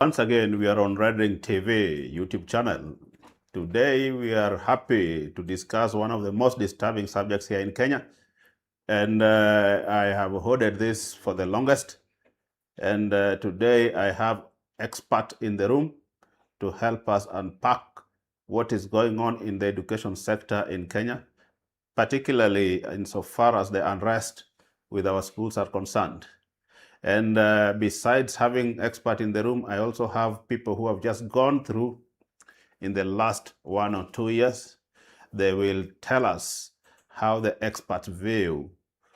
Once again, we are on REDRING TV YouTube channel. Today, we are happy to discuss one of the most disturbing subjects here in Kenya. And I have hoarded this for the longest. And today, I have expert in the room to help us unpack what is going on in the education sector in Kenya, particularly insofar as the unrest with our schools are concerned. And besides having expert in the room, I also have people who have just gone through in the last 1 or 2 years. They will tell us how the expert view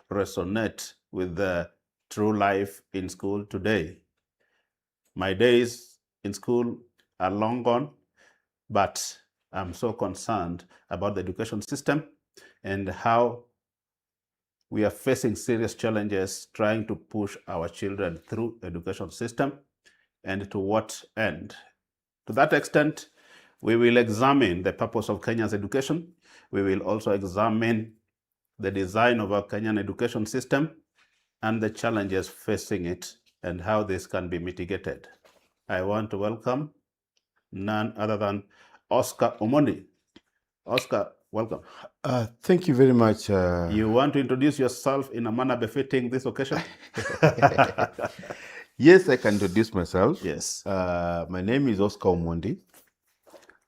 resonate with the true life in school today. My days in school are long gone, but I'm so concerned about the education system and how we are facing serious challenges trying to push our children through the education system, and to what end. To that extent, we will examine the purpose of Kenya's education. We will also examine the design of our Kenyan education system and the challenges facing it and how this can be mitigated. I want to welcome none other than Oscar Omondi. Oscar, welcome. Thank you very much. You want to introduce yourself in a manner befitting this occasion? Yes, I can introduce myself. Yes. My name is Oscar Omondi.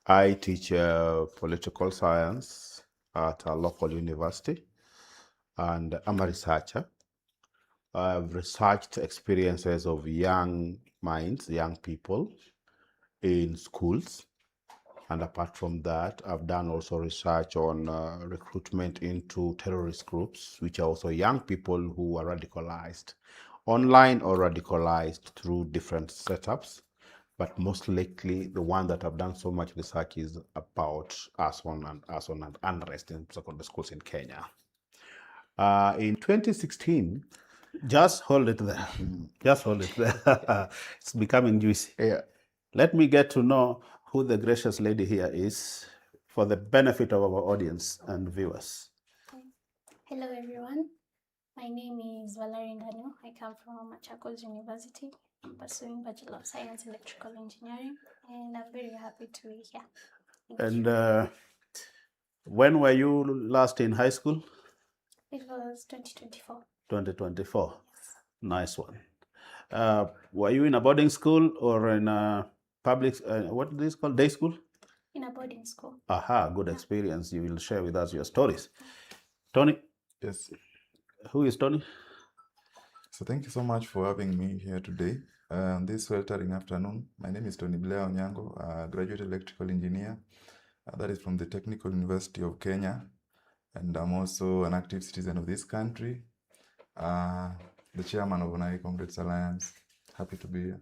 I teach political science at a local university, and I'm a researcher. I've researched experiences of young minds, young people in schools. And apart from that, I've done also research on recruitment into terrorist groups, which are also young people who are radicalized online or radicalized through different setups. But most likely, the one that I've done so much research is about arson and unrest in secondary schools in Kenya. In 2016, just hold it there. Just hold it there. It's becoming juicy. Yeah. Let me get to know who the gracious lady here is for the benefit of our audience and viewers. Hello everyone, my name is Valerie Ndanu. I come from Machakos University. I'm pursuing Bachelor of Science in Electrical Engineering, and I'm very happy to be here. And when were you last in high school? It was 2024. 2024. Yes. Nice one. Were you in a boarding school or in a public, what is this called, day school? In a boarding school. Aha, good experience. You will share with us your stories. Tony? Yes. Who is Tony? So thank you so much for having me here today. This sweltering afternoon. My name is Tony Blair Onyango, a graduate electrical engineer. That is from the Technical University of Kenya. And I'm also an active citizen of this country. The chairman of Onari Comrades Alliance. Happy to be here.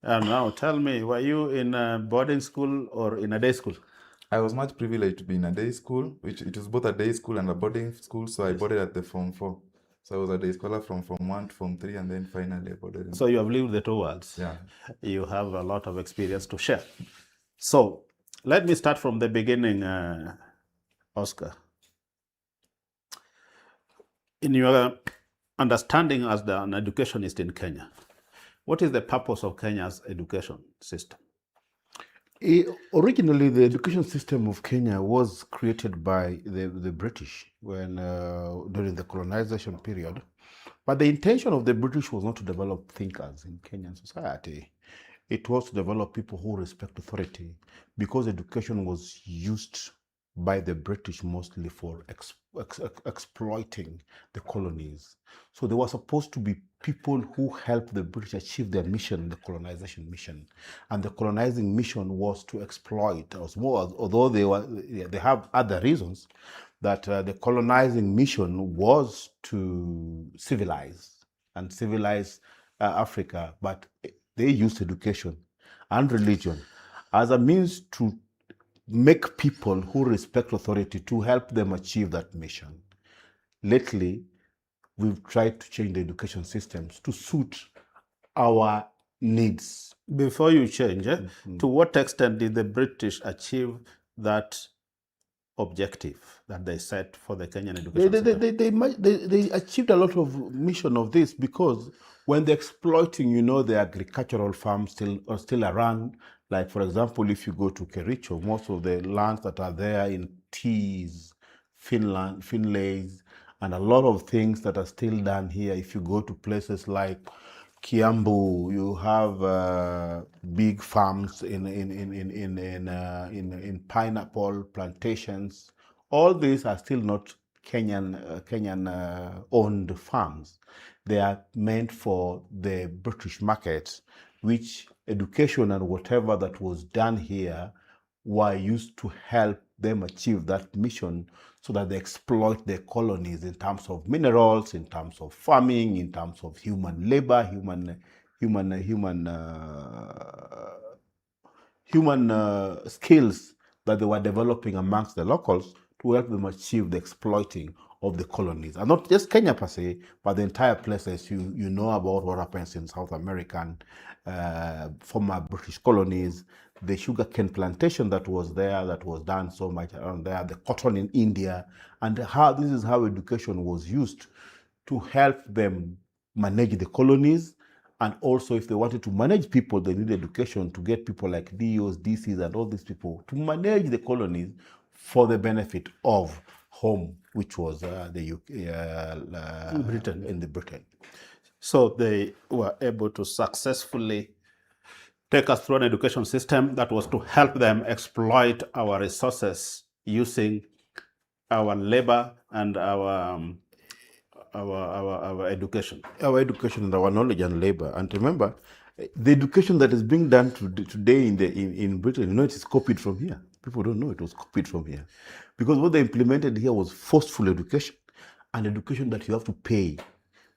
And now tell me, were you in a boarding school or in a day school? I was much privileged to be in a day school, which it was both a day school and a boarding school. So I boarded at the Form 4. So I was a day scholar from Form 1 to Form 3, and then finally I boarded. So you have lived the two worlds. Yeah. You have a lot of experience to share. So let me start from the beginning, Oscar. In your understanding as an educationist in Kenya, what is the purpose of Kenya's education system? Originally, the education system of Kenya was created by the British when during the colonization period. But the intention of the British was not to develop thinkers in Kenyan society. It was to develop people who respect authority, because education was used by the British mostly for exploiting the colonies. So they were supposed to be people who helped the British achieve their mission, the colonization mission. And the colonizing mission was to exploit, although they have other reasons, that the colonizing mission was to civilize Africa, but they used education and religion as a means to make people who respect authority to help them achieve that mission. Lately, we've tried to change the education systems to suit our needs. Before you change, to what extent did the British achieve that objective that they set for the Kenyan education system? They achieved a lot of mission of this because when they're exploiting, the agricultural farms still around. Like, for example, if you go to Kericho, most of the lands that are there in Tees, Finlays, and a lot of things that are still done here. If you go to places like Kiambu, you have big farms in pineapple plantations. All these are still not Kenyan owned farms. They are meant for the British market, which education and whatever that was done here were used to help them achieve that mission, so that they exploit their colonies in terms of minerals, in terms of farming, in terms of human labor, human skills that they were developing amongst the locals to help them achieve the exploiting of the colonies. And not just Kenya per se, but the entire places. You know about what happens in South American former British colonies, the sugarcane plantation that was there, that was done so much around there, the cotton in India, and this is how education was used to help them manage the colonies. And also, if they wanted to manage people, they need education to get people like DOs, DCs, and all these people to manage the colonies for the benefit of home, which was the UK, Britain. So they were able to successfully take us through an education system that was to help them exploit our resources using our labor and our education. Our education and our knowledge and labor. And remember, the education that is being done today in Britain, it is copied from here. People don't know it was copied from here. Because what they implemented here was forceful education, and education that you have to pay.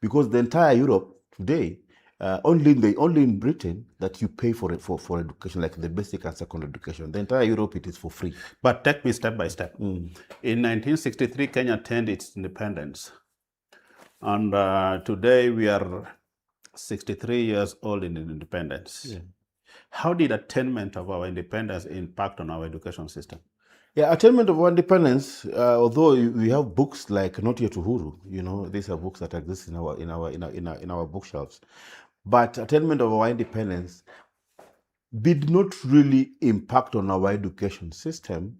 Because the entire Europe today, only in Britain that you pay for education, like the basic and secondary education. The entire Europe, it is for free. But take me step by step. In 1963, Kenya attained its independence. And today we are 63 years old in independence. Yeah. How did attainment of our independence impact on our education system? Yeah, attainment of our independence, although we have books like Not Yet Uhuru, these are books that exist in our bookshelves. But attainment of our independence did not really impact on our education system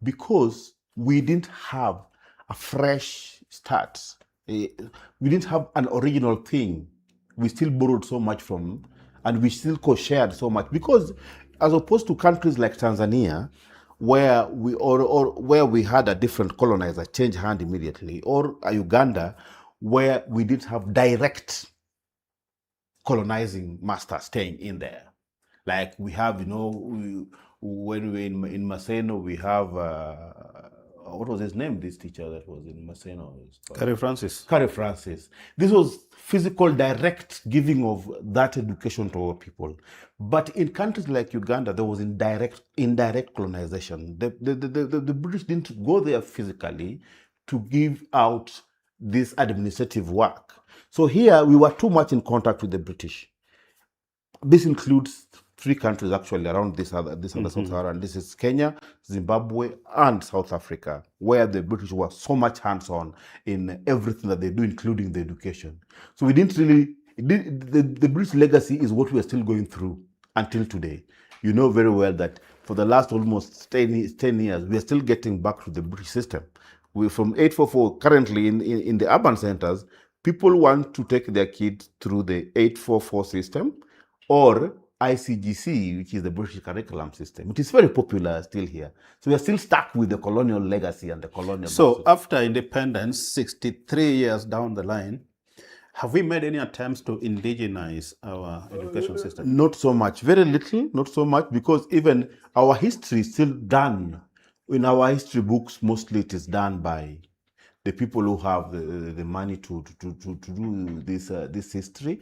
because we didn't have a fresh start. We didn't have an original thing. We still borrowed so much from, and we still co-shared so much, because as opposed to countries like Tanzania, where we had a different colonizer change hand immediately, or Uganda, where we didn't have direct colonizing master staying in there. Like we have, when we're in Maseno, we have, what was his name, this teacher that was in Maseno? Curry Francis. Curry Francis. This was physical, direct giving of that education to our people. But in countries like Uganda, there was indirect colonization. The British didn't go there physically to give out this administrative work. So here, we were too much in contact with the British. This includes 3 countries actually around this other Sub-Saharan. This is Kenya, Zimbabwe, and South Africa, where the British were so much hands-on in everything that they do, including the education. So we didn't really, the British legacy is what we are still going through until today. You know very well that for the last almost 10 years, we are still getting back to the British system. We from 844, currently in the urban centers, people want to take their kids through the 844 system or ICGC, which is the British curriculum system. It is very popular still here. So we are still stuck with the colonial legacy and the colonial. So after independence, 63 years down the line, have we made any attempts to indigenize our education system? Not so much, very little, not so much, because even our history is still done. In our history books, mostly it is done by the people who have the money to do this history,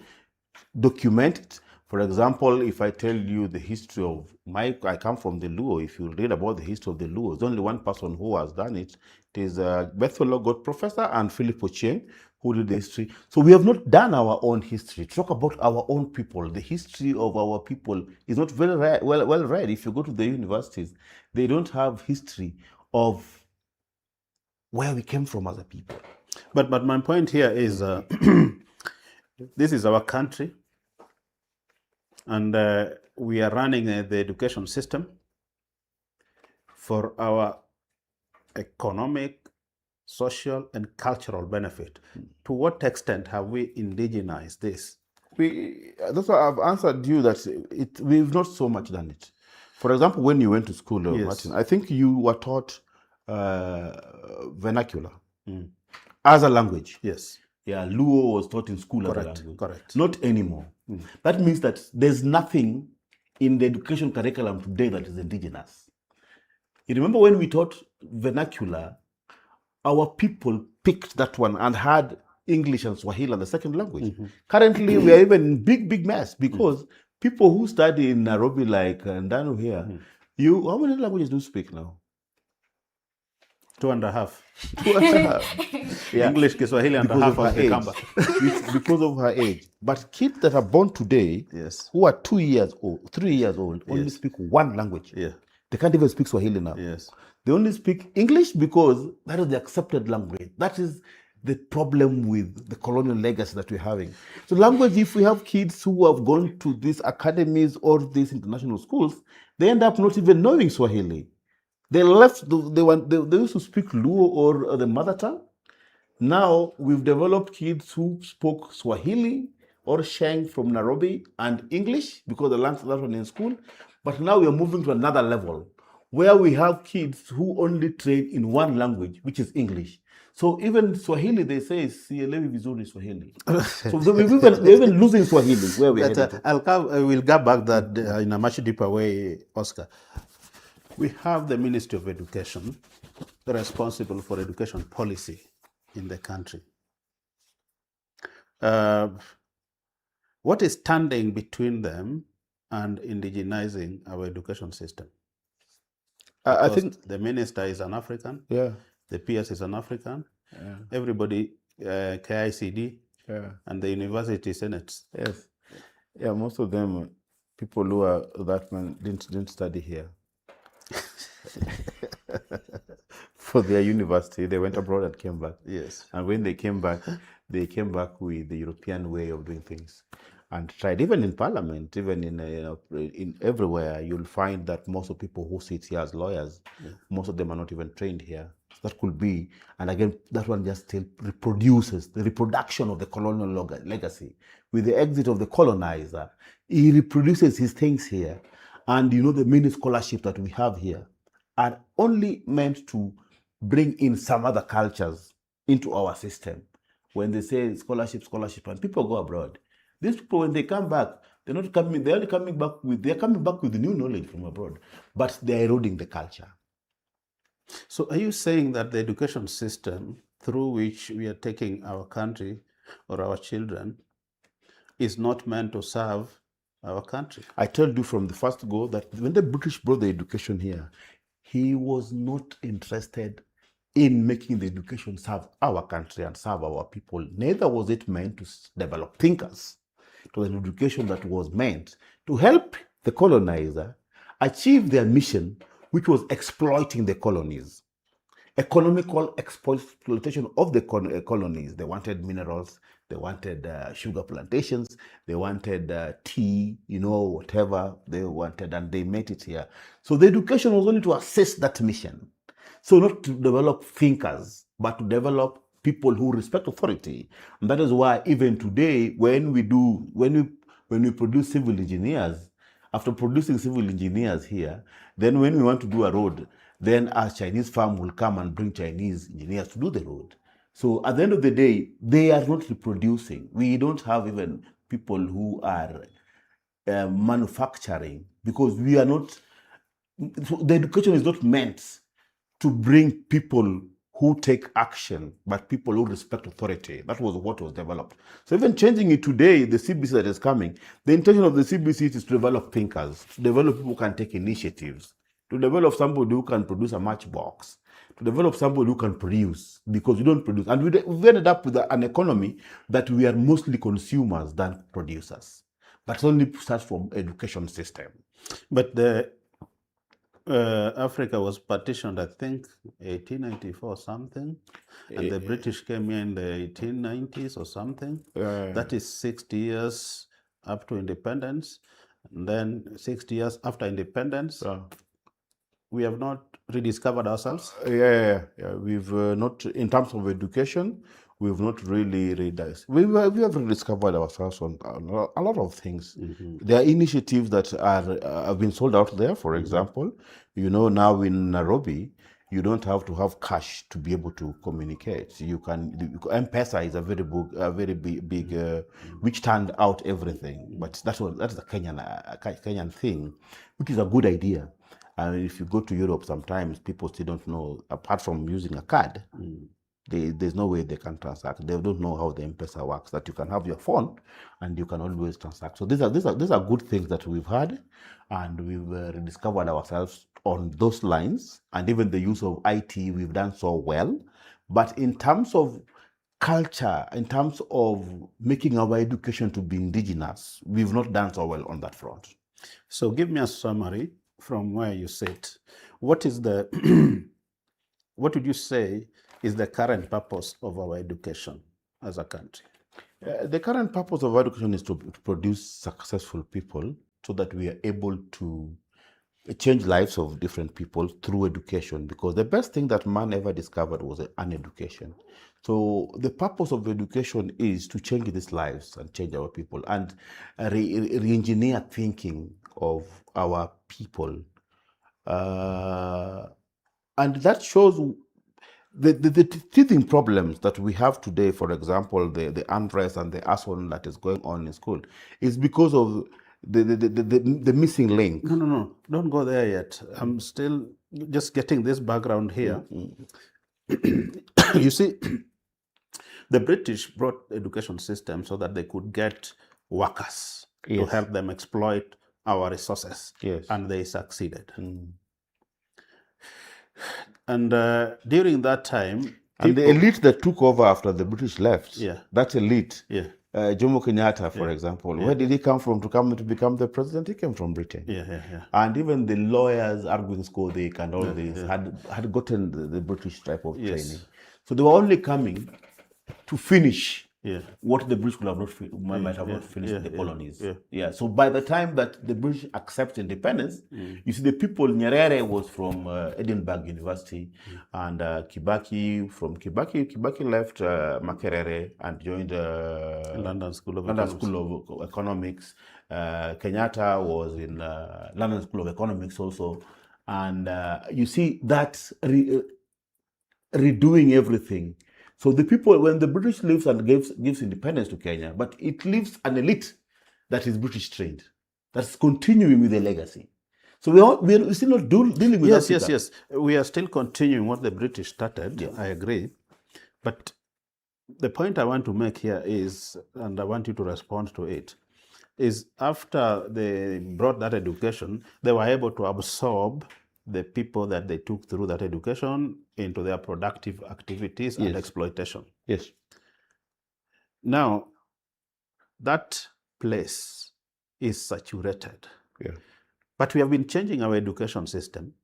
document it. For example, if I tell you the history of I come from the Luo. If you read about the history of the Luo, there's only one person who has done it. It is Bethel God Professor and Philip Ochieng, who did the history. So we have not done our own history. Talk about our own people. The history of our people is not very well read. If you go to the universities, they don't have history of where we came from as a people. But my point here is this is our country, and we are running the education system for our economic, social, and cultural benefit. To what extent have we indigenized this? That's why I've answered you that we've not so much done it. For example, when you went to school, Yes. Martin, I think you were taught vernacular as a language. Yes. Yeah, Luo was taught in school as a Correct. language. Correct. Not anymore. That means that there's nothing in the education curriculum today that is indigenous. You remember when we taught vernacular, our people picked that one and had English and Swahili as the second language. Currently, we are even in big mess because people who study in Nairobi, like Ndano here, how many languages do you speak now? 2.5. 2.5. Yeah. English, Kiswahili, and a Because half of of her the age. Kamba. It's because of her age. But kids that are born today, Yes. who are 2 years old, 3 years old, only Yes. speak one language. Yeah. They can't even speak Swahili now. Yes. They only speak English because that is the accepted language. That is the problem with the colonial legacy that we're having. So language, if we have kids who have gone to these academies or these international schools, they end up not even knowing Swahili. They left, they used to speak Luo or the mother tongue. Now we've developed kids who spoke Swahili or Sheng from Nairobi and English because they learned that one in school. But now we are moving to another level where we have kids who only train in one language, which is English. So even Swahili, they say, sielewi vizuri Swahili. So we're even losing Swahili where we're headed. We'll go back that in a much deeper way, Oscar. We have the Ministry of Education responsible for education policy in the country. What is standing between them and indigenizing our education system? I Because think, the minister is an African, yeah, the PS is an African, yeah, everybody, KICD, yeah. and the university senates. Yes. Yeah, most of them, people who are that man didn't study here. For their university, they went abroad and came back. Yes. And when they came back with the European way of doing things, and tried even in Parliament, even in everywhere. You'll find that most of people who sit here as lawyers, most of them are not even trained here. So that could be, and again, that one just still reproduces the reproduction of the colonial legacy. With the exit of the colonizer, he reproduces his things here, and the many scholarships that we have here are only meant to bring in some other cultures into our system. When they say scholarship, and people go abroad, these people, when they come back, they're coming back with new knowledge from abroad, but they're eroding the culture. So are you saying that the education system through which we are taking our country or our children is not meant to serve our country? I told you from the first go that when the British brought the education here, he was not interested in making the education serve our country and serve our people. Neither was it meant to develop thinkers. It was an education that was meant to help the colonizer achieve their mission, which was exploiting the colonies. Economical exploitation of the colonies. They wanted minerals, they wanted sugar plantations, they wanted tea, whatever they wanted, and they made it here. So the education was only to assist that mission. So not to develop thinkers, but to develop people who respect authority. And that is why even today, when we produce civil engineers, after producing civil engineers here, then when we want to do a road, then a Chinese firm will come and bring Chinese engineers to do the road. So at the end of the day, they are not reproducing. We don't have even people who are manufacturing, because we are not, the education is not meant to bring people who take action, but people who respect authority. That was what was developed. So even changing it today, the CBC that is coming, the intention of the CBC is to develop thinkers, to develop people who can take initiatives, to develop somebody who can produce a matchbox, to develop somebody who can produce, because we don't produce. And we've ended up with an economy that we are mostly consumers than producers. But it only starts from education system. But Africa was partitioned, I think, 1894 something, and the British came here in the 1890s or something. That is 60 years up to independence, and then 60 years after independence, we have not rediscovered ourselves. Yeah. We've not, in terms of education, we've not really realized. We have rediscovered ourselves on a lot of things. There are initiatives that have been sold out there. For example, now in Nairobi, you don't have to have cash to be able to communicate. M-Pesa is a very big, which turned out everything. But that's the Kenyan thing, which is a good idea. And if you go to Europe, sometimes people still don't know, apart from using a card, there's no way they can transact. They don't know how the M-Pesa works, that you can have your phone and you can always transact. So these are good things that we've had, and we've rediscovered ourselves on those lines. And even the use of IT, we've done so well. But in terms of culture, in terms of making our education to be indigenous, we've not done so well on that front. So give me a summary from where you sit. What is the what would you say is the current purpose of our education as a country? The current purpose of education is to produce successful people so that we are able to change lives of different people through education, because the best thing that man ever discovered was an education. So the purpose of education is to change these lives and change our people and re-engineer thinking of our people. And that shows the teething problems that we have today. For example, the unrest and the arson that is going on in school is because of the missing link. No, don't go there yet. I'm still just getting this background here. You see, the British brought education system so that they could get workers to help them exploit our resources, and they succeeded. And during that time, and the elite that took over after the British left, that elite, Jomo Kenyatta, for example, where did he come from to become the president? He came from Britain. And even the lawyers arguing Scodik and all this had gotten the British type of training. So they were only coming to finish what the British might have not finished in the colonies. So by the time that the British accept independence, you see the people, Nyerere was from Edinburgh University, and Kibaki left Makerere and joined London School of Economics. Kenyatta was in London School of Economics also. And you see that redoing everything. So the people, when the British leaves and gives independence to Kenya, but it leaves an elite that is British trained, that's continuing with the legacy. So we're still not dealing with that. Yes. We are still continuing what the British started. I agree. But the point I want to make here is, and I want you to respond to it, is after they brought that education, they were able to absorb the people that they took through that education into their productive activities and exploitation. Now, that place is saturated. But we have been changing our education system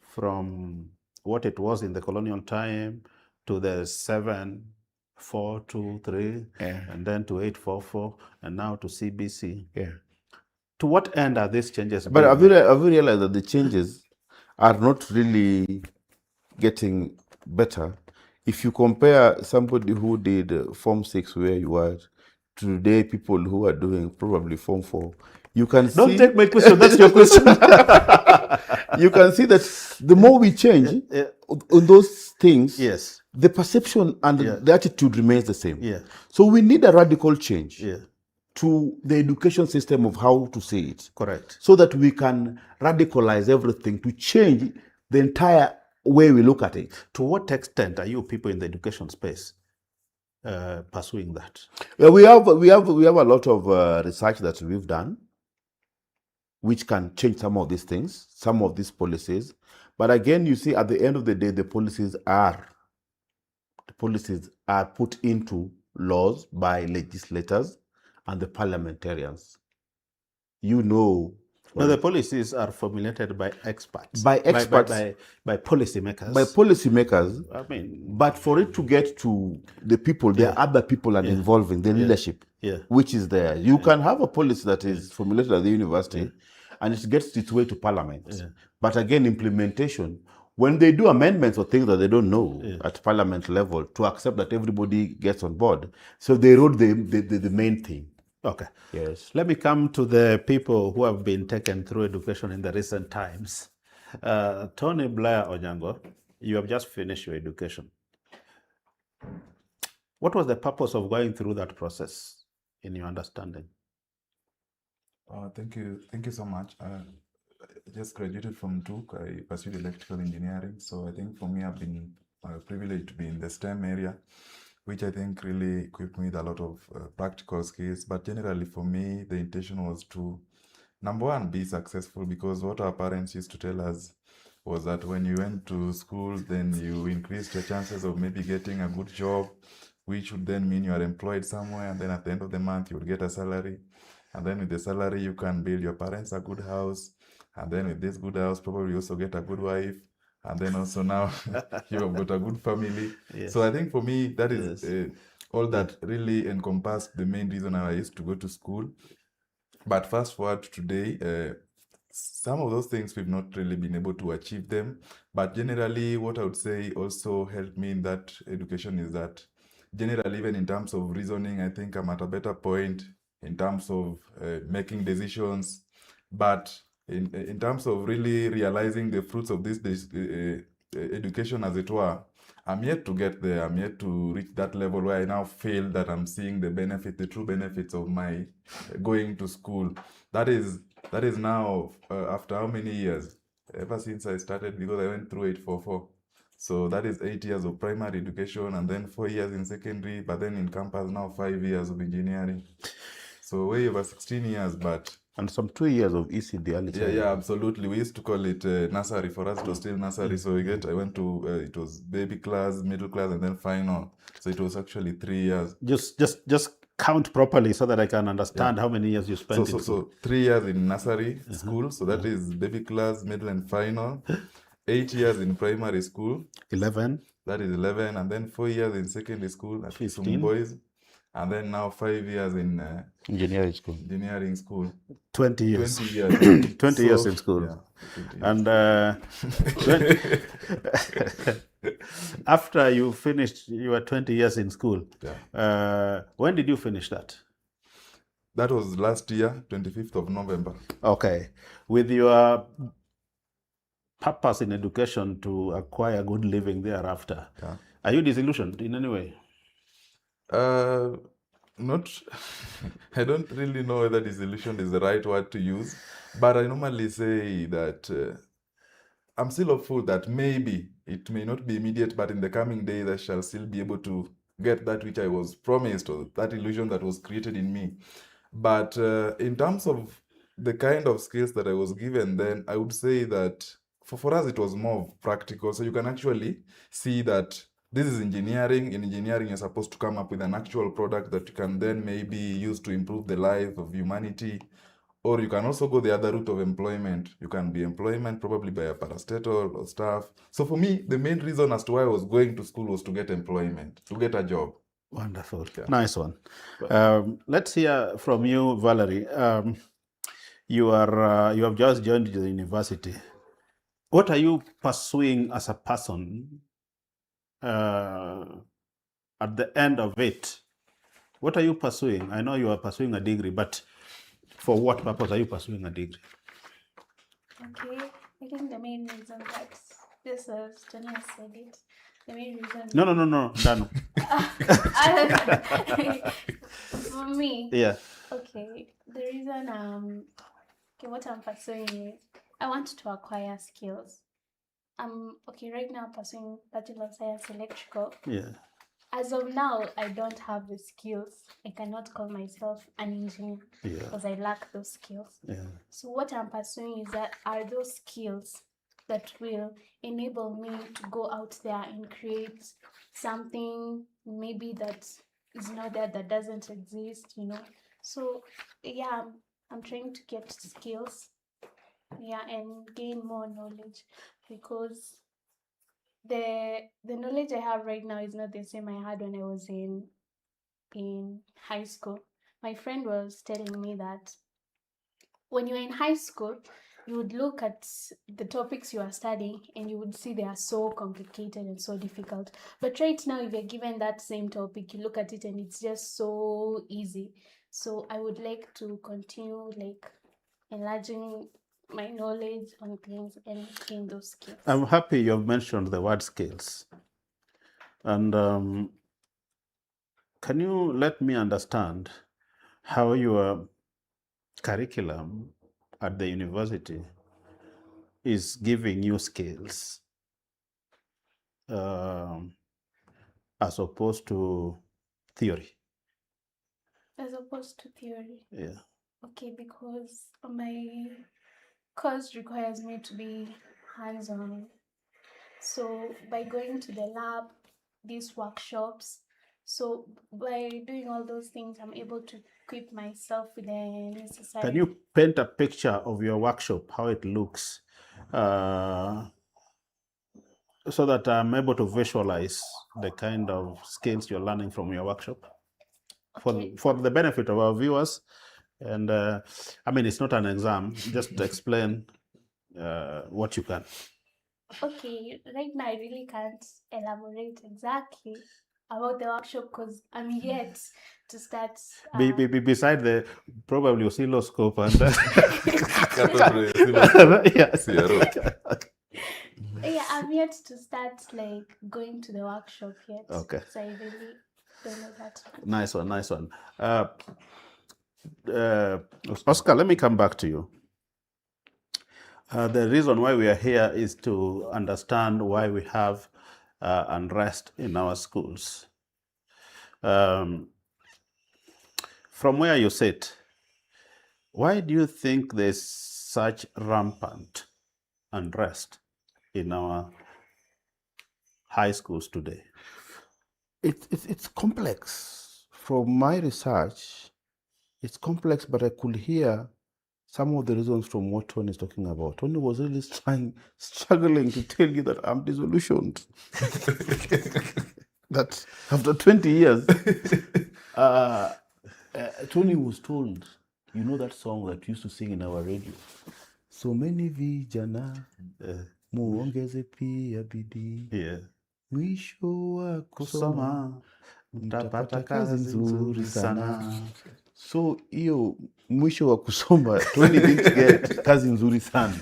from what it was in the colonial time to the 7-4-2-3, and then to 8-4-4, and now to CBC. To what end are these changes? But have you realized that the changes are not really getting better? If you compare somebody who did Form 6 where you are today, people who are doing probably Form 4, you can see... Don't take my question, that's your question. You can see that the more we change on those things, the perception and the attitude remains the same. So we need a radical change to the education system of how to say it. Correct. So that we can radicalize everything to change the entire way we look at it. To what extent are you people in the education space pursuing that? We have a lot of research that we've done, which can change some of these things, some of these policies. But again, you see, at the end of the day, the policies are put into laws by legislators and the parliamentarians. You know No, the policies are formulated by experts. By experts. By policymakers. By policymakers. I mean, But for it to get to the people, there are other people are involving the leadership, which is there. You can have a policy that is formulated at the university, and it gets its way to parliament. But again, implementation, when they do amendments or things that they don't know at parliament level, to accept that everybody gets on board. So they wrote the main thing. Okay. Yes. Let me come to the people who have been taken through education in the recent times. Tony Blair Onyango, you have just finished your education. What was the purpose of going through that process, in your understanding? Thank you so much. I just graduated from TUK. I pursued electrical engineering. So I think for me, I've been privileged to be in the STEM area, which I think really equipped me with a lot of practical skills. But generally for me, the intention was to, number one, be successful, because what our parents used to tell us was that when you went to school, then you increased your chances of maybe getting a good job, which would then mean you are employed somewhere, and then at the end of the month, you would get a salary. And then with the salary, you can build your parents a good house. And then with this good house, probably you also get a good wife. And then also now you have got a good family. So I think for me, that is all that really encompassed the main reason I used to go to school. But fast forward to today, some of those things we've not really been able to achieve them. But generally, what I would say also helped me in that education is that generally, even in terms of reasoning, I think I'm at a better point in terms of making decisions. But in terms of really realizing the fruits of this education, as it were, I'm yet to get there. I'm yet to reach that level where I now feel that I'm seeing the true benefits of my going to school. That is now after how many years? Ever since I started, because I went through 844. So that is 8 years of primary education, and then 4 years in secondary, but then in campus now 5 years of engineering. So way over 16 years, but... And some 2 years of ECD early childhood. Yeah, absolutely. We used to call it nursery. For us, it was still nursery. So I went to, it was baby class, middle class, and then final. So it was actually 3 years. Just count properly so that I can understand how many years you spent in school. So 3 years in nursery school. So that is baby class, middle, and final. 8 years in primary school. 11. That is 11. And then 4 years in secondary school. At least some boys. And then now 5 years in engineering school. 20 years. 20 years. 20 years in school. Yeah, and after you finished your 20 years in school, when did you finish that? That was last year, 25th of November. Okay. With your purpose in education to acquire good living thereafter, are you disillusioned in any way? Not, I don't really know whether disillusion is the right word to use, but I normally say that I'm still hopeful that maybe it may not be immediate, but in the coming days I shall still be able to get that which I was promised, or that illusion that was created in me. But in terms of the kind of skills that I was given then, I would say that for us it was more practical. So you can actually see that this is engineering. In engineering, you're supposed to come up with an actual product that you can then maybe use to improve the life of humanity. Or you can also go the other route of employment. You can be employment probably by a parastatal or staff. So for me, the main reason as to why I was going to school was to get employment, to get a job. Wonderful. Nice one. Let's hear from you, Valerie. You have just joined the university. What are you pursuing as a person at the end of it? What are you pursuing? I know you are pursuing a degree, but for what purpose are you pursuing a degree? Okay, I think the main reason that this is Johnny has said it. The main reason. No, Dano. For me. Yeah. Okay, the reason what I'm pursuing is I want to acquire skills. Okay, right now I'm pursuing Bachelor of Science Electrical. Yeah. As of now, I don't have the skills. I cannot call myself an engineer because I lack those skills. Yeah. So what I'm pursuing is that are those skills that will enable me to go out there and create something maybe that is not there, that doesn't exist, you know. So yeah, I'm trying to get skills yeah, and gain more knowledge, because the knowledge I have right now is not the same I had when I was in high school. My friend was telling me that when you're in high school, you would look at the topics you are studying and you would see they are so complicated and so difficult. But right now, if you're given that same topic, you look at it and it's just so easy. So I would like to continue like enlarging my knowledge on things and gain those skills. I'm happy you've mentioned the word skills. And can you let me understand how your curriculum at the university is giving you skills as opposed to theory? As opposed to theory. Yeah. Okay, because my course requires me to be hands-on. So by going to the lab, these workshops, so by doing all those things, I'm able to equip myself with the necessary. Can you paint a picture of your workshop, how it looks, so that I'm able to visualize the kind of skills you're learning from your workshop? Okay. For the benefit of our viewers. And I mean, it's not an exam, just explain what you can. Okay, right now I really can't elaborate exactly about the workshop because I'm yet to start. Beside the probably oscilloscope and yeah, I'm yet to start like going to the workshop yet. Okay. So I really don't know that. Nice one, nice one. Oscar, let me come back to you. The reason why we are here is to understand why we have unrest in our schools. From where you sit, why do you think there's such rampant unrest in our high schools today? It's complex. From my research, it's complex, but I could hear some of the reasons from what Tony is talking about. Tony was really struggling to tell you that I'm disillusioned. That after 20 years, Tony was told, you know that song that we used to sing in our radio? So many vijana, muongeze pia bidii. Yeah. Mwisho wa Kusoma, mtapata kazi nzuri sana. So hiyo mwisho wa kusoma, Tony didn't get kazi nzuri sana.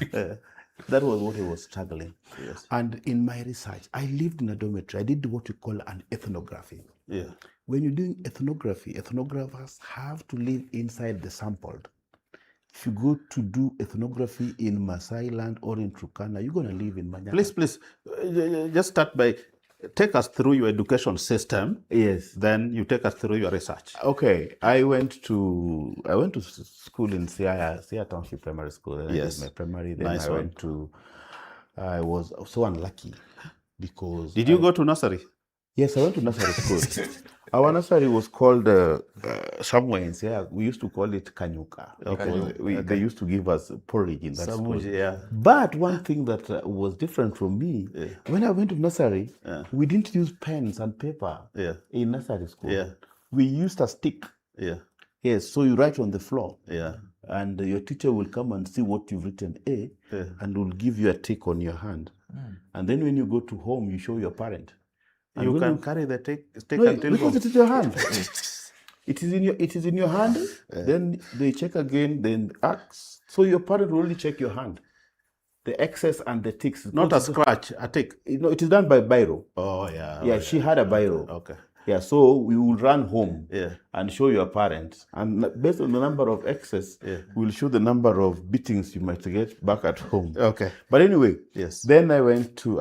That was what he was struggling. Yes. And in my research, I lived in a dormitory. I did what we call an ethnography. Yeah. When you're doing ethnography, ethnographers have to live inside the sampled. If you go to do ethnography in Masai land or in Turkana, you're going to live in Manyara. Please, just start by take us through your education system. Yes. Then you take us through your research. Okay, I went to school in Siaya Township Primary School. Then Yes. I did my primary. Then Nice I one. went to. I was so unlucky because. Did you go to nursery? Yes, I went to nursery school. Our nursery was called somewhere in Siaya. We used to call it Kanyuka. Okay. They used to give us porridge in that school. Yeah. But one thing that was different from me, when I went to nursery, we didn't use pens and paper in nursery school. Yeah. We used a stick. Yeah. Yes, so you write on the floor. Yeah. And your teacher will come and see what you've written and will give you a tick on your hand. And then when you go to home, you show your parent. And You when can carry the stick no, until because home. it is your hand. It is in your hand. Then they check again. Then ask. So your parent will only check your hand. The excess and the ticks. Not a scratch, a tick. No, it is done by biro. Oh yeah. Yeah, she had a biro. Okay. Yeah, so we will run home Yeah. and show your parents. And based on the number of excess, we'll show the number of beatings you might get back at home. Okay. But anyway, Yes. then I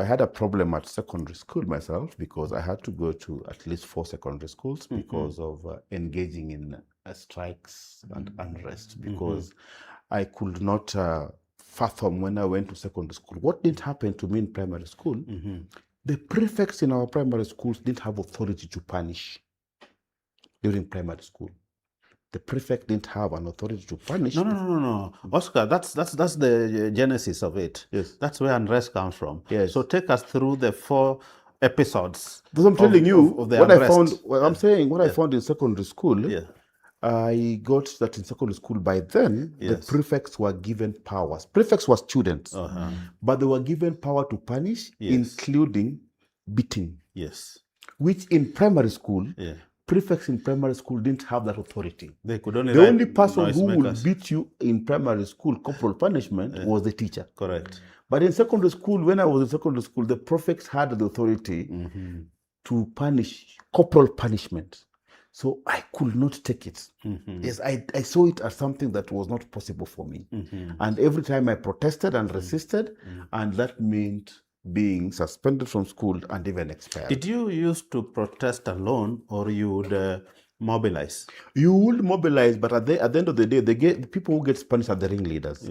had a problem at secondary school myself because I had to go to at least 4 secondary schools because of engaging in strikes and unrest because I could not fathom when I went to secondary school. What did happen to me in primary school? The prefects in our primary schools didn't have authority to punish during primary school. the prefect didn't have an authority to punish. No. Oscar, that's the genesis of it. Yes. That's where unrest comes from. Yes. So take us through the 4 episodes. Because I'm telling you, of the what unrest. I found, well, I'm saying what I found in secondary school, Yeah. I got that in secondary school by then, the Yes. prefects were given powers. Prefects were students, but they were given power to punish, including beating, which in primary school, prefects in primary school didn't have that authority. They could only The only person who would beat you in primary school, corporal punishment, was the teacher. Correct. But in secondary school, when I was in secondary school, the prefects had the authority to punish, corporal punishment. So I could not take it. Yes, I saw it as something that was not possible for me. And every time I protested and resisted, and that meant being suspended from school and even expelled. Did you used to protest alone, or you would mobilize? You would mobilize, but at the end of the day, the people who get punished are the ringleaders.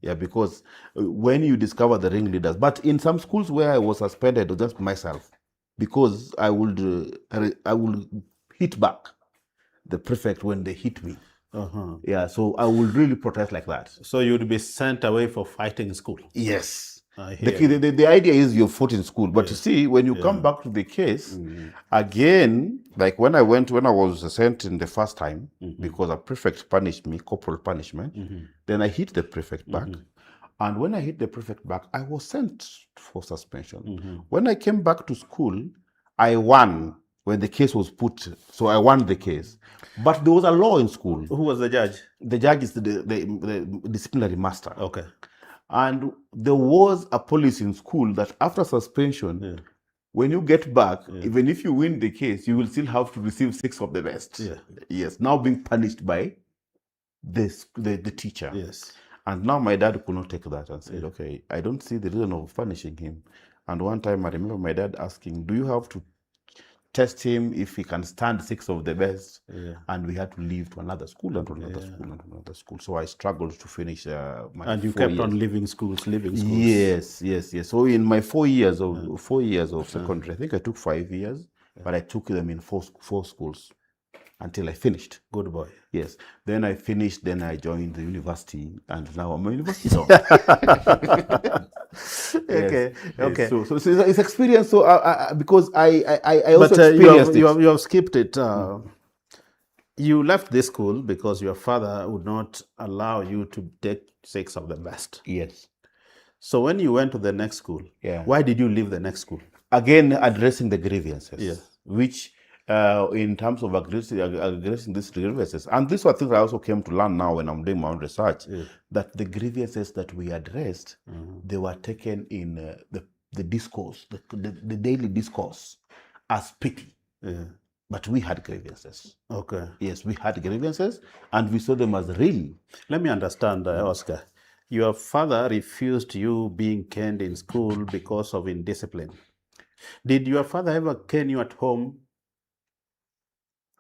Yeah, because when you discover the ringleaders, but in some schools where I was suspended, it was just myself, because I would hit back the prefect when they hit me. Yeah, so I would really protest like that. So you'd be sent away for fighting in school? Yes. The idea is you fought in school, but you see, when you come back to the case, again, like when I was sent in the first time, because a prefect punished me, corporal punishment, then I hit the prefect back. And when I hit the prefect back, I was sent for suspension. When I came back to school, I won when the case was put. So I won the case. But there was a law in school. Who was the judge? The judge is the disciplinary master. Okay. And there was a policy in school that after suspension, when you get back, even if you win the case, you will still have to receive 6 of the best. Yes, now being punished by the teacher. Yes. And now my dad could not take that and said, okay, I don't see the reason of punishing him. And one time I remember my dad asking, do you have to test him if he can stand 6 of the best? And we had to leave to another school and to another school and to another school. So I struggled to finish my And you 4 kept years. on leaving schools. Yes. So in my 4 years of secondary, I think I took 5 years, but I took them in 4 schools until I finished. Good boy. Yes. Then I finished, then I joined the university, and now I'm a university dog. Okay. So it's experience. So because I also experienced it. You have skipped it. You left this school because your father would not allow you to take 6 of the best. Yes. So when you went to the next school, why did you leave the next school? Again, addressing the grievances, which in terms of addressing these grievances, and these are things I also came to learn now when I'm doing my own research, that the grievances that we addressed, they were taken in the discourse, the daily discourse, as pity. But we had grievances. Okay. Yes, we had grievances, and we saw them as real. Let me understand, Oscar. Your father refused you being caned in school because of indiscipline. Did your father ever cane you at home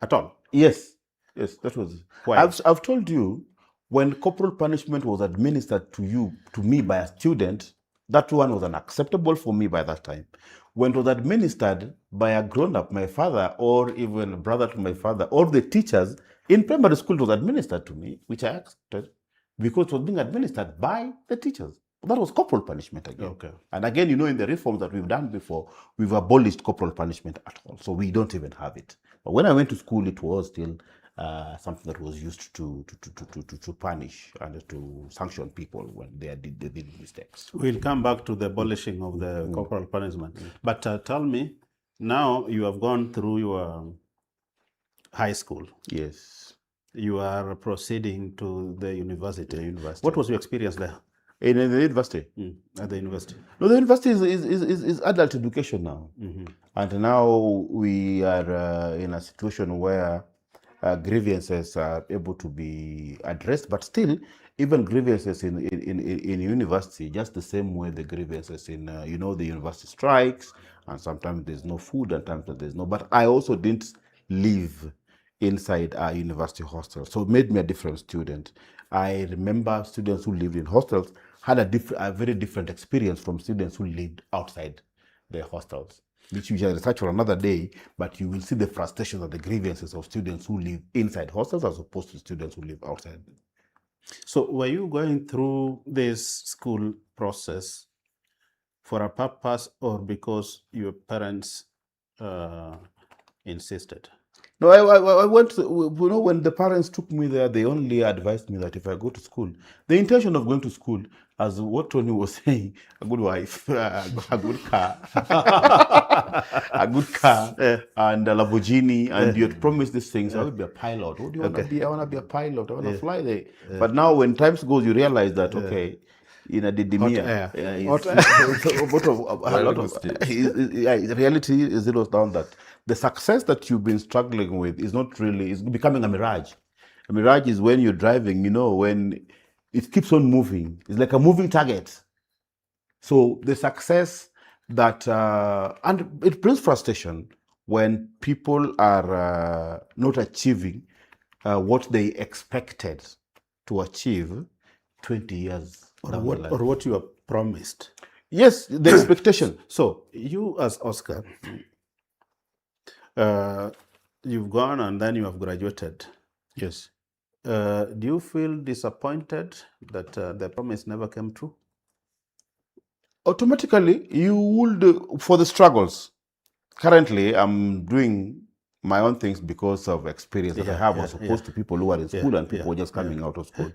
at all? Yes, that was. Why? I've told you, when corporal punishment was administered to me by a student, that one was unacceptable for me by that time. When it was administered by a grown-up, my father, or even a brother to my father, or the teachers, in primary school it was administered to me, which I accepted, because it was being administered by the teachers. That was corporal punishment again. Okay. And again, in the reforms that we've done before, we've abolished corporal punishment at all. So we don't even have it. But when I went to school, it was still something that was used to punish and to sanction people when they did mistakes. We'll come back to the abolishing of the corporal punishment. But tell me, now you have gone through your high school. Yes. You are proceeding to the university. What was your experience there? In the university? At the university? No, the university is adult education now. And now we are in a situation where grievances are able to be addressed, but still, even grievances in university, just the same way the grievances in, the university strikes, and sometimes there's no food, and sometimes there's no. But I also didn't live inside a university hostel, so it made me a different student. I remember students who lived in hostels had a very different experience from students who lived outside the hostels. which you shall research for another day, but you will see the frustrations and the grievances of students who live inside hostels as opposed to students who live outside. So were you going through this school process for a purpose or because your parents insisted? No, I went to, when the parents took me there, they only advised me that if I go to school, the intention of going to school, as what Tony was saying, a good wife, a good car, a good car, and a Lamborghini, and you had promised these things. I will be a pilot. What do you want to be? I want to be a pilot. I want to fly there. But now, when times goes, you realize that in a didimia, reality is zeroes down that the success that you've been struggling with is not really, it's becoming a mirage. A mirage is when you're driving, when it keeps on moving. It's like a moving target. So the success that, and it brings frustration when people are not achieving what they expected to achieve 20 years or what you are promised. Yes, the expectation. So you as Oscar, you've gone and then you have graduated. Yes. Do you feel disappointed that the promise never came true? Automatically, you would, for the struggles. Currently, I'm doing my own things because of experience that I have as opposed to people who are in school and people who are just coming out of school.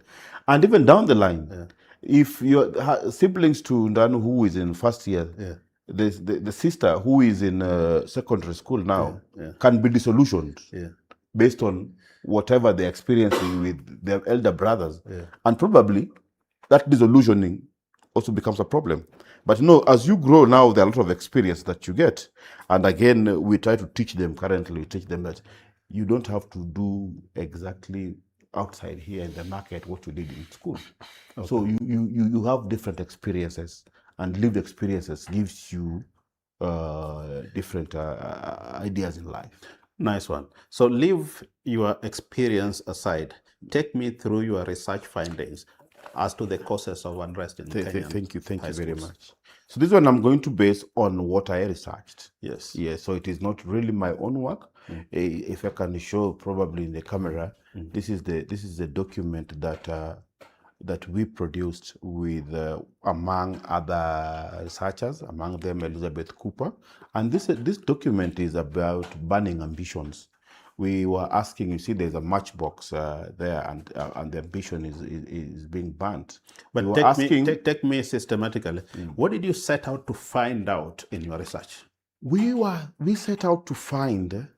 And even down the line, if your siblings to Ndanu who is in first year, the sister who is in secondary school now can be disillusioned based on whatever they're experiencing with their elder brothers. And probably that disillusioning also becomes a problem. But as you grow now, there are a lot of experience that you get. And again, we try to teach them currently, teach them that you don't have to do exactly outside here in the market what you did in school. Okay. So you have different experiences, and lived experiences gives you different ideas in life. Nice one. So leave your experience aside. Take me through your research findings as to the causes of unrest in Kenya. Thank you very much. So this one I'm going to base on what I researched. Yes. Yes. So it is not really my own work. If I can show probably in the camera, this is the document that we produced with among other researchers, among them Elizabeth Cooper, and this document is about burning ambitions. We were asking, you see, there's a matchbox there, and the ambition is being burnt. But take me systematically. What did you set out to find out in your research? We set out to find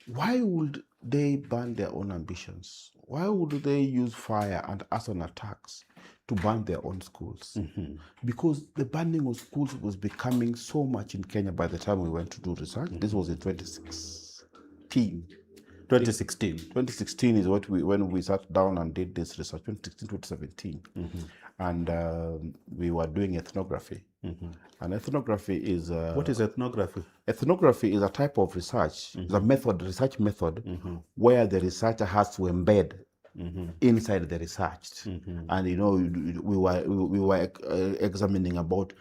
why would they burn their own ambitions? Why would they use fire and arson attacks to burn their own schools? Because the burning of schools was becoming so much in Kenya by the time we went to do research. This was in 2016. 2016 is when we sat down and did this research, 2016, 2017. And we were doing ethnography. And ethnography is... what is ethnography? Ethnography is a type of research, it's a research method, where the researcher has to embed inside the research. And we were examining about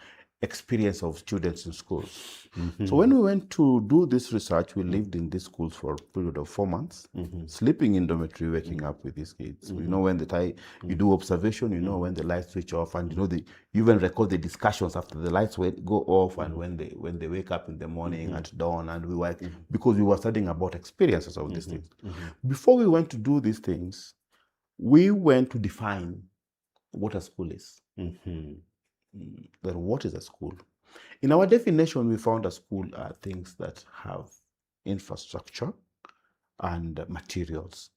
experience of students in schools. So when we went to do this research, we lived in these schools for a period of 4 months, sleeping in dormitory, waking up with these kids. When you do observation, when the lights switch off, and you even record the discussions after the lights go off, and when they wake up in the morning at dawn, and we were because we were studying about experiences of these things. Before we went to do these things, we went to define what a school is. Then what is a school? In our definition, we found a school are things that have infrastructure and materials.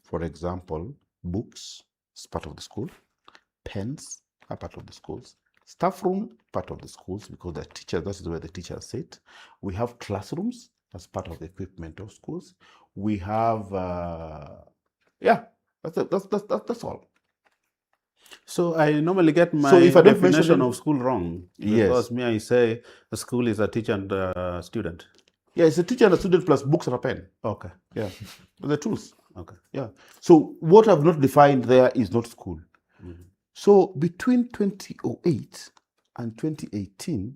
For example, books is part of the school, pens are part of the schools, staff room part of the schools because the teachers, that is where the teachers sit. We have classrooms as part of the equipment of schools. We have that's all. So I normally get my definition of school wrong. Because me, I say a school is a teacher and a student. Yeah, it's a teacher and a student plus books and a pen. Okay. Yeah. The tools. Okay. Yeah. So what I've not defined there is not school. So between 2008 and 2018,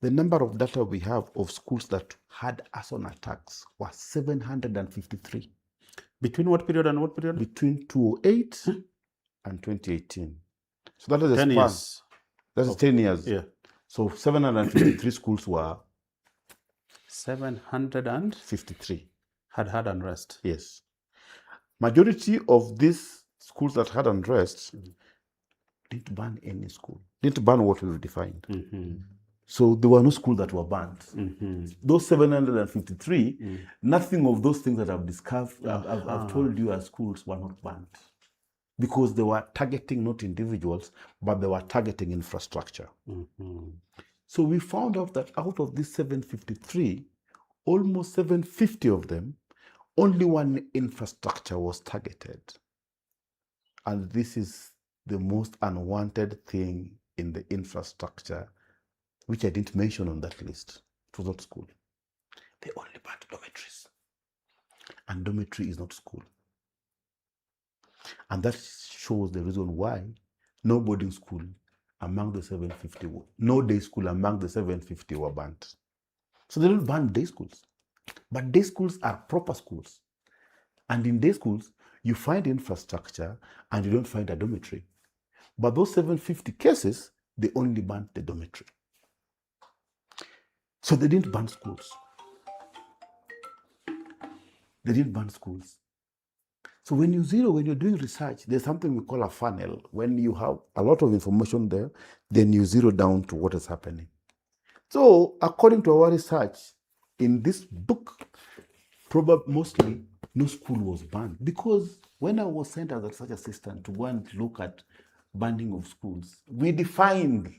the number of data we have of schools that had arson attacks was 753. Between what period and what period? Between 2008 and 2018. So that is a 10 span. years. That's 10 years. Yeah. So 753 schools were 753 had unrest. Yes. Majority of these schools that had unrest didn't ban any school, didn't ban what we defined. So there were no schools that were banned. Those 753, nothing of those things that I've discussed, I've told you as schools were not banned. Because they were targeting not individuals, but they were targeting infrastructure. So we found out that out of these 753, almost 750 of them, only one infrastructure was targeted. And this is the most unwanted thing in the infrastructure, which I didn't mention on that list. It was not school. They only banned dormitories. And dormitory is not school. And that shows the reason why no boarding school among the 750, no day school among the 750 were banned. So they don't ban day schools. But day schools are proper schools. And in day schools, you find infrastructure and you don't find a dormitory. But those 750 cases, they only banned the dormitory. So they didn't ban schools. They didn't ban schools. So when you're doing research, there's something we call a funnel. When you have a lot of information there, then you zero down to what is happening. So according to our research, in this book, probably mostly no school was banned. Because when I was sent as a research assistant to go and look at banning of schools, we defined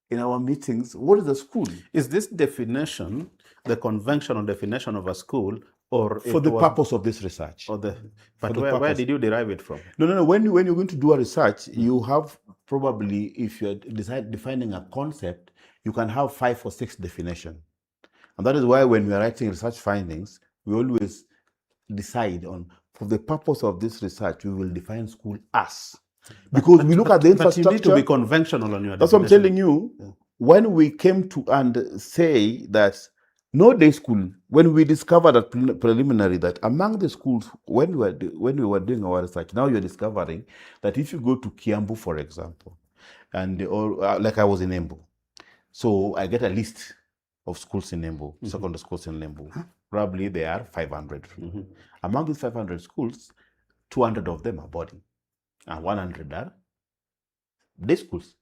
in our meetings what is a school. Is this definition the conventional definition of a school, or for the purpose of this research? But where did you derive it from? No. When you're going to do a research, you have probably, if you're defining a concept, you can have 5 or 6 definitions. And that is why when we are writing research findings, we always decide on, for the purpose of this research, we will define school as. Because we look at the infrastructure. But you need to be conventional on your That's what I'm telling you. Yeah. When we came to and say that no day school, when we discovered that preliminary that among the schools, when we were doing our research, now you're discovering that if you go to Kiambu, for example, and like I was in Embu, so I get a list of schools in Embu, secondary schools in Embu. Probably there are 500. Among these 500 schools, 200 of them are boarding, and 100 are day schools.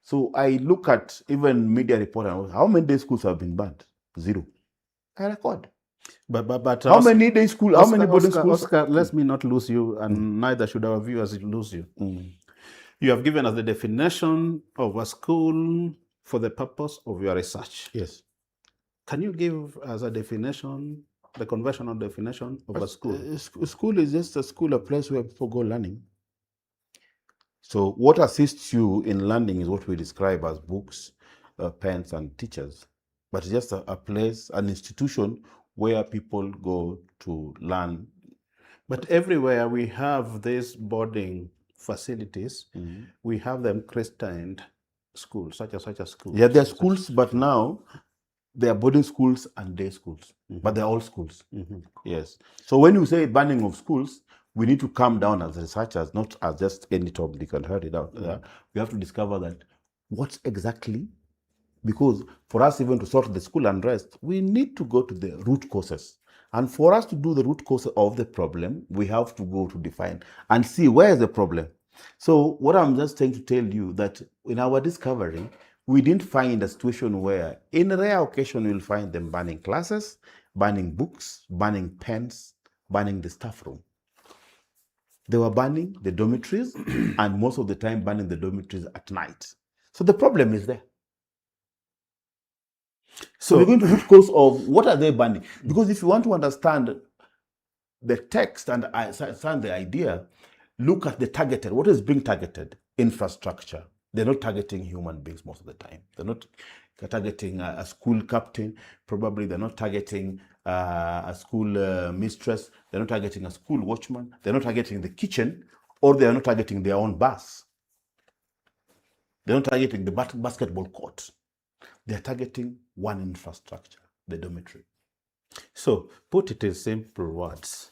So I look at even media report, and how many day schools have been banned? 0. I record. But how many day schools? How many boarding schools? Oscar, let me not lose you, and neither should our viewers lose you. You have given us the definition of a school for the purpose of your research. Yes. Can you give us a definition, the conventional definition of a school? A school is just a school, a place where people go learning. So what assists you in learning is what we describe as books, pens, and teachers. But it's just a place, an institution where people go to learn. But everywhere we have these boarding facilities, we have them christened schools, such as schools. Yeah, they're schools, but now they are boarding schools and day schools, but they're all schools. Yes. So when you say banning of schools, we need to come down as researchers, not as just any topic. You can hear it out there. We have to discover that what exactly, because for us even to sort the school unrest, we need to go to the root causes. And for us to do the root cause of the problem, we have to go to define and see where is the problem. So what I'm just trying to tell you that in our discovery, we didn't find a situation where, in a rare occasion, you'll find them banning classes, banning books, banning pens, banning the staff room. They were banning the dormitories, and most of the time banning the dormitories at night. So the problem is there. So we're going to root cause of what are they banning? Because if you want to understand the text and understand the idea, look at the targeted. What is being targeted? Infrastructure. They're not targeting human beings most of the time. They're not targeting a school captain. Probably they're not targeting a school mistress. They're not targeting a school watchman. They're not targeting the kitchen, or they're not targeting their own bus. They're not targeting the basketball court. they're targeting one infrastructure, the dormitory. So, put it in simple words.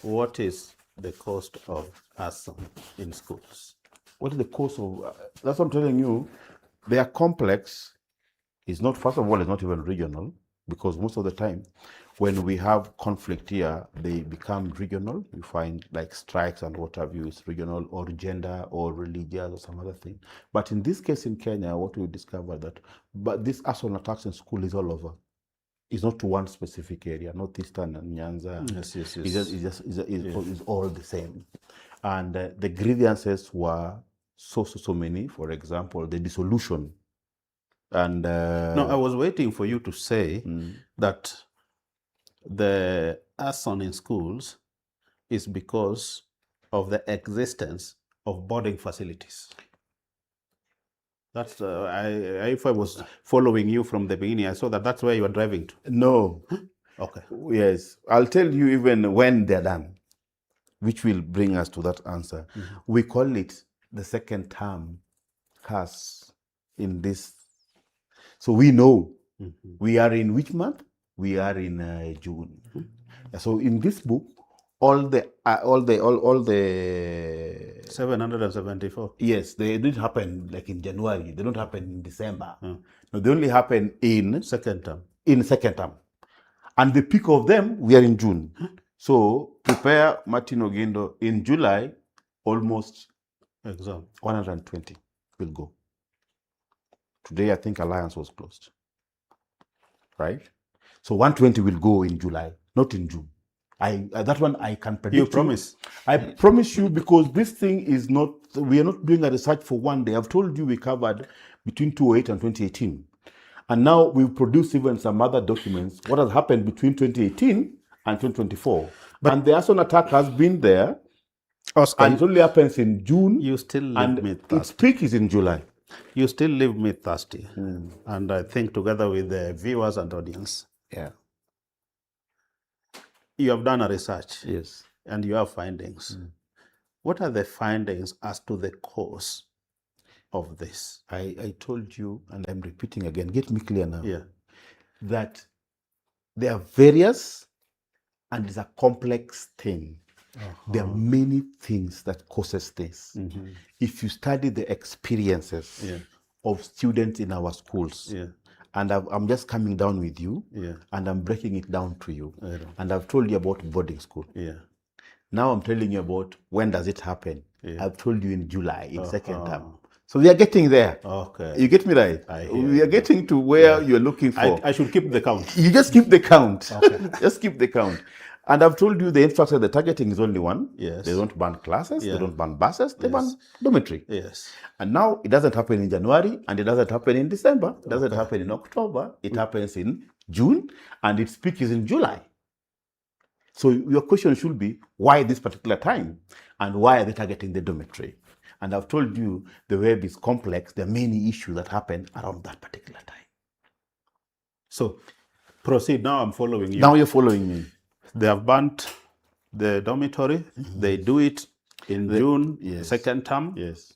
What is the cost of arson in schools? What is the cause of, that's what I'm telling you, they are complex. It's not, first of all, it's not even regional, because most of the time when we have conflict here, they become regional. You find like strikes and what have you is regional, or gender or religious or some other thing. But in this case in Kenya, what we discovered that, but this arson attacks in school is all over. It's not to one specific area, Northeastern and Nyanza. Yes. It's all the same. And the grievances were so many. For example, the dissolution. And no, I was waiting for you to say that the arson in schools is because of the existence of boarding facilities. That's if I was following you from the beginning, I saw that that's where you are driving to. No. Okay. Yes, I'll tell you even when they're done, which will bring us to that answer. We call it the second term curse in this. So we know we are in which month? We are in June. So in this book, all the 774. Yes, they didn't happen like in January. They don't happen in December. No, they only happen in second term. In second term, and the peak of them we are in June. So prepare Martin Ogindo in July. Almost exam 120 will go. Today I think Alliance was closed, right? So 120 will go in July, not in June. That one I can predict. You promise? I promise you, because this thing is not, we are not doing a research for one day. I've told you we covered between 2008 and 2018. And now we've produced even some other documents, what has happened between 2018 and 2024. And the arson attack has been there, Oscar, and it only happens in June. You still leave me thirsty. Its peak is in July. You still leave me thirsty. And I think together with the viewers and audience, you have done a research. Yes. And you have findings. What are the findings as to the cause of this? I told you, and I'm repeating again, get me clear now, that there are various, and it's a complex thing. There are many things that causes this. If you study the experiences of students in our schools, and I'm just coming down with you, and I'm breaking it down to you, and I've told you about boarding school. Now I'm telling you about when does it happen. I've told you in July, in second term. So we are getting there. Okay. You get me right? We are getting to where you're looking for. I should keep the count. You just keep the count. Okay. Just keep the count. And I've told you the infrastructure, the targeting is only one. Yes. They don't ban classes, they don't ban buses, they ban dormitory. Yes. And now it doesn't happen in January, and it doesn't happen in December, it doesn't happen in October, it happens in June, and its peak is in July. So your question should be, why this particular time? And why are they targeting the dormitory? And I've told you the web is complex. There are many issues that happen around that particular time. So proceed. Now I'm following you. Now you're following me. They have banned the dormitory. They do it in June, second term. Yes.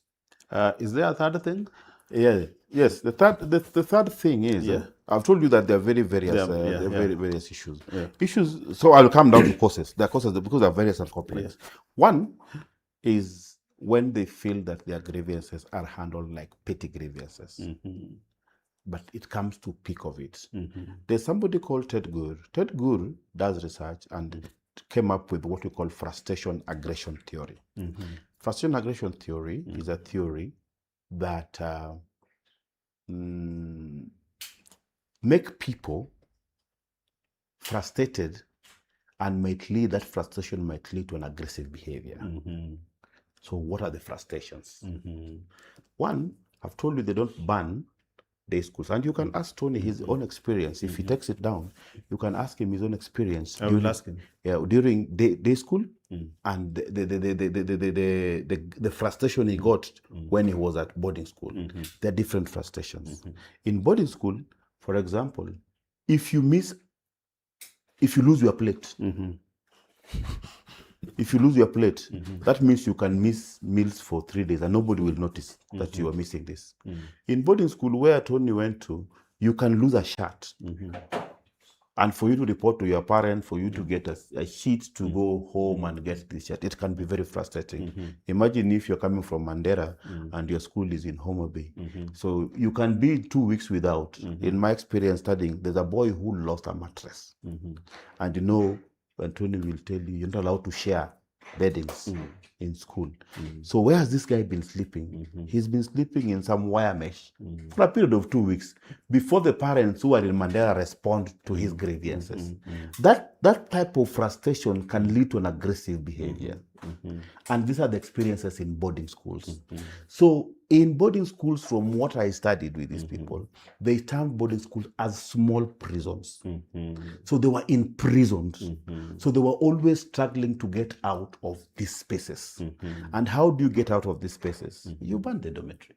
Is there a third thing? Yes. The third thing is, I've told you that there are very various issues. Issues. So I'll come down to causes. There are causes because they are various and complex. One is when they feel that their grievances are handled like petty grievances. But it comes to peak of it. There's somebody called Ted Gur. Ted Gur does research and came up with what we call frustration aggression theory. Frustration aggression theory is a theory that make people frustrated, and that frustration might lead to an aggressive behavior. So what are the frustrations? One, I've told you they don't ban day schools. And you can ask Tony his own experience. If he takes it down, you can ask him his own experience. I will ask him. During day school and the frustration he got when he was at boarding school. There are different frustrations. In boarding school, for example, if you lose your plate, that means you can miss meals for 3 days and nobody will notice that you are missing this. In boarding school where Tony went to, you can lose a shirt. Mhm. And for you to report to your parent, for you to get a sheet to go home and get this shirt, it can be very frustrating. Imagine if you're coming from Mandera and your school is in Homa Bay. So you can be 2 weeks without. In my experience studying, there's a boy who lost a mattress. And you know, Anthony will tell you, you're not allowed to share beddings in school. So where has this guy been sleeping? He's been sleeping in some wire mesh for a period of 2 weeks before the parents who are in Mandela respond to his grievances. That type of frustration can lead to an aggressive behavior. And these are the experiences in boarding schools. So in boarding schools, from what I studied with these people, they termed boarding schools as small prisons. So they were imprisoned. So they were always struggling to get out of these spaces. And how do you get out of these spaces? You burn the dormitory.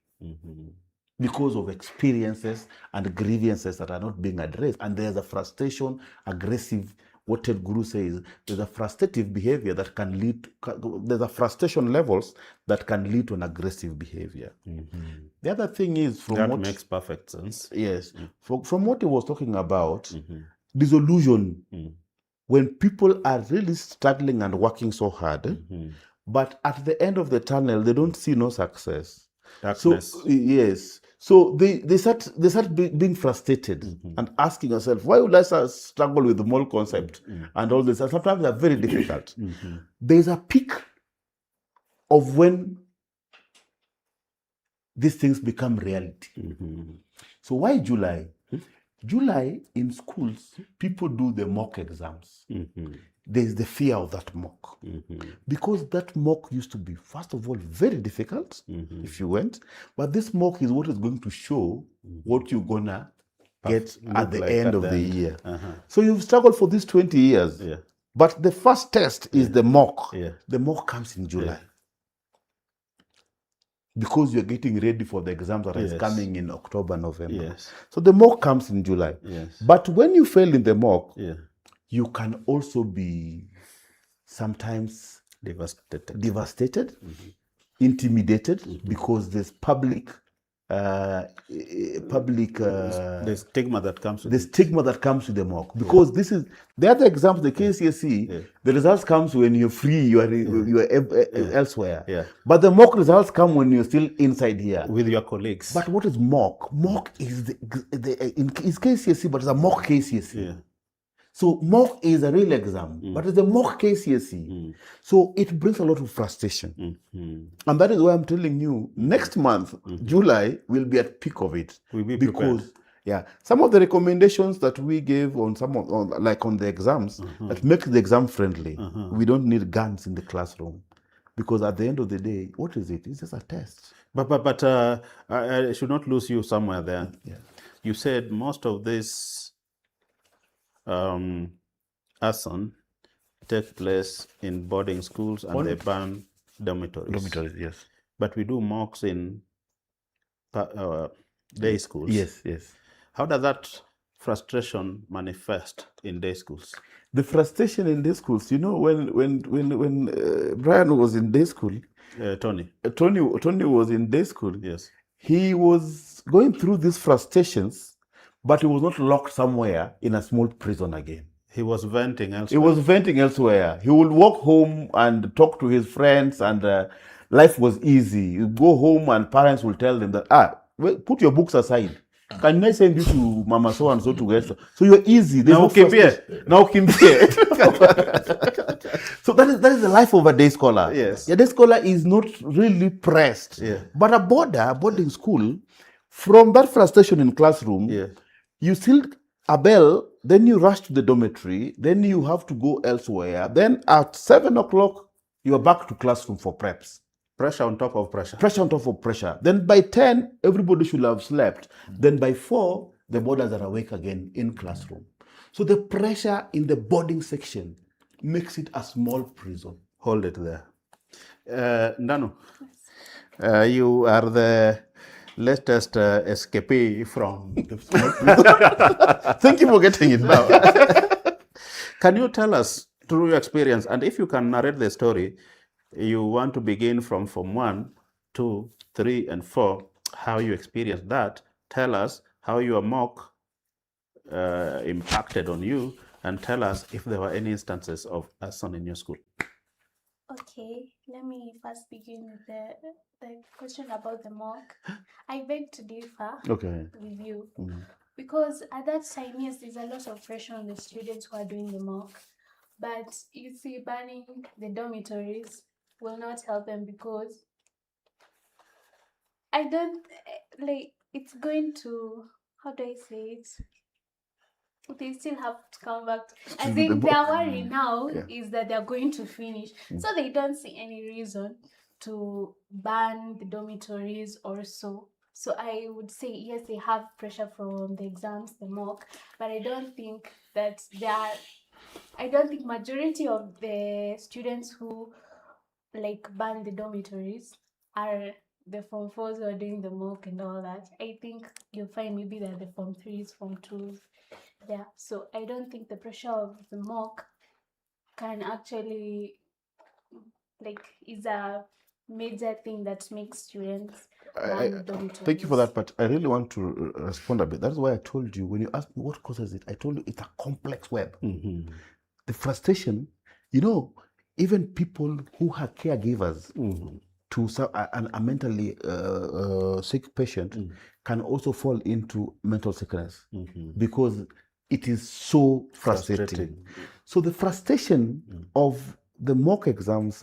Because of experiences and grievances that are not being addressed. And there's a frustration, aggressive, what Ted Guru says, there's a frustrative behavior that can lead, there's a frustration levels that can lead to an aggressive behavior. The other thing is, from that what makes perfect sense. Yes, from what he was talking about, disillusion, when people are really struggling and working so hard, but at the end of the tunnel, they don't see no success. Darkness. So, yes. So they start being frustrated and asking yourself, why would I struggle with the mole concept and all this? And sometimes they're very difficult. There's a peak of when these things become reality. So why July? July, in schools, people do the mock exams. There's the fear of that mock. Because that mock used to be, first of all, very difficult if you went. But this mock is what is going to show what you're going to get at the end of the year. So you've struggled for these 20 years. But the first test is the mock. The mock comes in July. Because you're getting ready for the exams that is coming in October, November. So the mock comes in July. But when you fail in the mock, you can also be sometimes devastated, intimidated, because there's public the stigma that comes with the mock. Because this is the other exams, the KCSE, the results comes when you're free, you are elsewhere. But the mock results come when you're still inside here with your colleagues. But what is mock? Mock is it's KCSE, but it's a mock KCSE. So mock is a real exam, but it's a mock KCSE. So it brings a lot of frustration. And that is why I'm telling you, next month, July, will be at peak of it. We'll be prepared. Because some of the recommendations that we gave on like on the exams, that makes the exam friendly. We don't need guns in the classroom. Because at the end of the day, what is it? It's just a test. But I should not lose you somewhere there. You said most of this arson take place in boarding schools and they burn dormitories. Dormitories, yes. But we do mocks in day schools. Yes. How does that frustration manifest in day schools? The frustration in day schools, you know, when Brian was in day school, Tony was in day school. Yes. He was going through these frustrations, but he was not locked somewhere in a small prison again. He was venting elsewhere. He was venting elsewhere. He would walk home and talk to his friends, and life was easy. You go home and parents will tell them that, put your books aside. Can I send you to Mama so and so to get? So you're easy. Now Kimbie. So that is the life of a day scholar. Yes. A day scholar is not really pressed. But a boarding school, from that frustration in classroom, you still a bell, then you rush to the dormitory, then you have to go elsewhere. Then at 7 o'clock, you are back to classroom for preps. Pressure on top of pressure. Pressure on top of pressure. Then by 10, everybody should have slept. Then by 4, the boarders are awake again in classroom. So the pressure in the boarding section makes it a small prison. Hold it there. Ndanu, you are the latest escapee from the small prison. Thank you for getting it now. Can you tell us, through your experience, and if you can narrate the story, you want to begin from Form 1, 2, 3, and 4, how you experienced that. Tell us how your mock impacted on you, and tell us if there were any instances of arson in your school. Okay, let me first begin with the question about the mock. I beg to differ Okay. with you because at that time, yes, there's a lot of pressure on the students who are doing the mock, but you see, banning the dormitories will not help them because I don't like it's going to, how do I say it? They still have to come back. I think their worry now is that they're going to finish. So they don't see any reason to ban the dormitories or so. So I would say, yes, they have pressure from the exams, the mock, but I don't think that I don't think majority of the students who like ban the dormitories are the Form 4s who are doing the mock and all that. I think you'll find maybe that the Form 3s, Form 2s. Yeah, so I don't think the pressure of the mock can actually is a major thing that makes students ban dormitories. Thank you for that, but I really want to respond a bit. That's why I told you, when you asked me what causes it, I told you it's a complex web. The frustration, even people who are caregivers to a mentally sick patient can also fall into mental sickness because it is so frustrating. So the frustration of the mock exams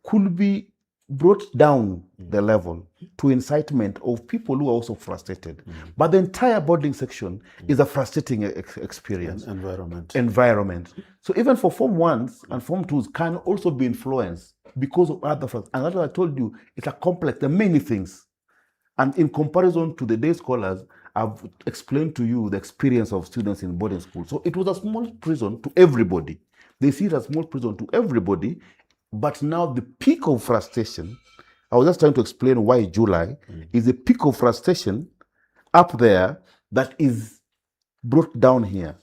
could be brought down the level to incitement of people who are also frustrated. But the entire boarding section is a frustrating experience. Environment. So even for Form 1s and Form 2s can also be influenced because of other factors. And that's what I told you, it's a complex, there are many things. And in comparison to the day scholars, I've explained to you the experience of students in boarding school. So it was a small prison to everybody. They see it as a small prison to everybody. But now the peak of frustration, I was just trying to explain why July is the peak of frustration up there that is brought down here.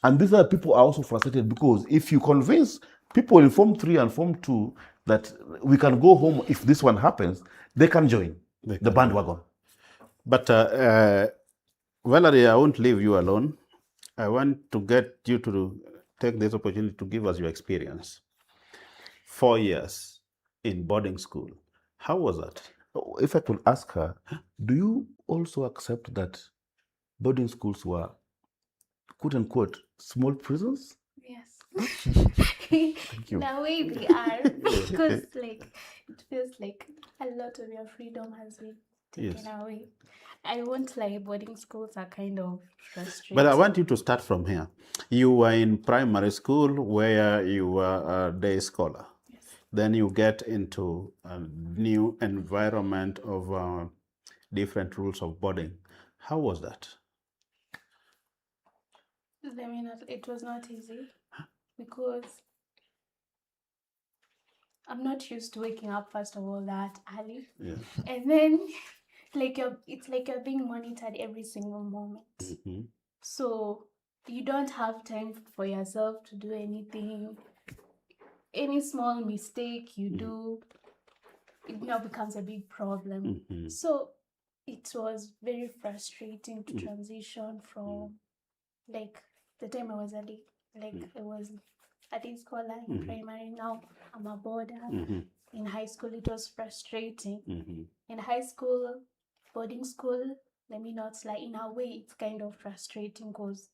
And these are people are also frustrated because if you convince people in Form 3 and Form 2 that we can go home if this one happens, they can join the bandwagon. But Valerie, I won't leave you alone. I want to get you to take this opportunity to give us your experience. 4 years in boarding school. How was that? If I could ask her, do you also accept that boarding schools were, quote unquote, small prisons? Yes. Thank you. In a way they are, because it feels like a lot of your freedom has been taken away. I won't lie, boarding schools are kind of frustrating. But I want you to start from here. You were in primary school where you were a day scholar. Yes. Then you get into a new environment of different rules of boarding. How was that? It was not easy because I'm not used to waking up, first of all, that early. Yeah. And then it's like you're being monitored every single moment. So you don't have time for yourself to do anything. Any small mistake you do, it now becomes a big problem. So it was very frustrating to transition from the time I was I was a day scholar in primary. Now I'm a boarder. In high school, it was frustrating. In high school, boarding school, let me not lie, in a way, it's kind of frustrating because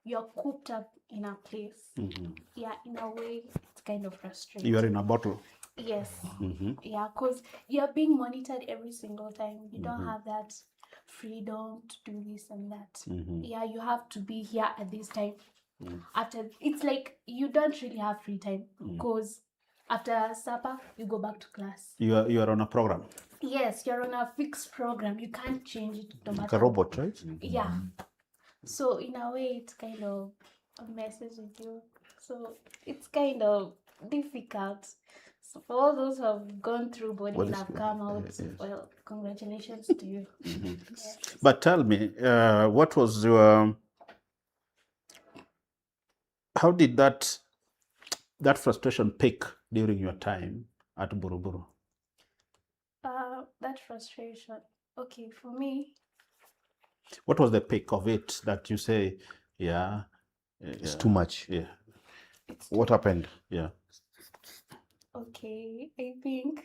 you're cooped up in a place. Yeah, in a way, it's kind of frustrating. You are in a bottle. Yes. Yeah, because you're being monitored every single time. You don't have that freedom to do this and that. Yeah, you have to be here at this time. After, it's like you don't really have free time because after supper you go back to class. You are on a program. Yes, you're on a fixed program. You can't change it no matter. Like a robot, right? Yeah. So in a way, it kind of messes with you. So it's kind of difficult. So for all those who have gone through boarding and have come out, well, congratulations to you. Yes. But tell me, what was your? How did that frustration peak during your time at Buruburu? That frustration. Okay, for me, What was the peak of it that you say, yeah, It's too much. yeah, What happened? yeah. Okay, I think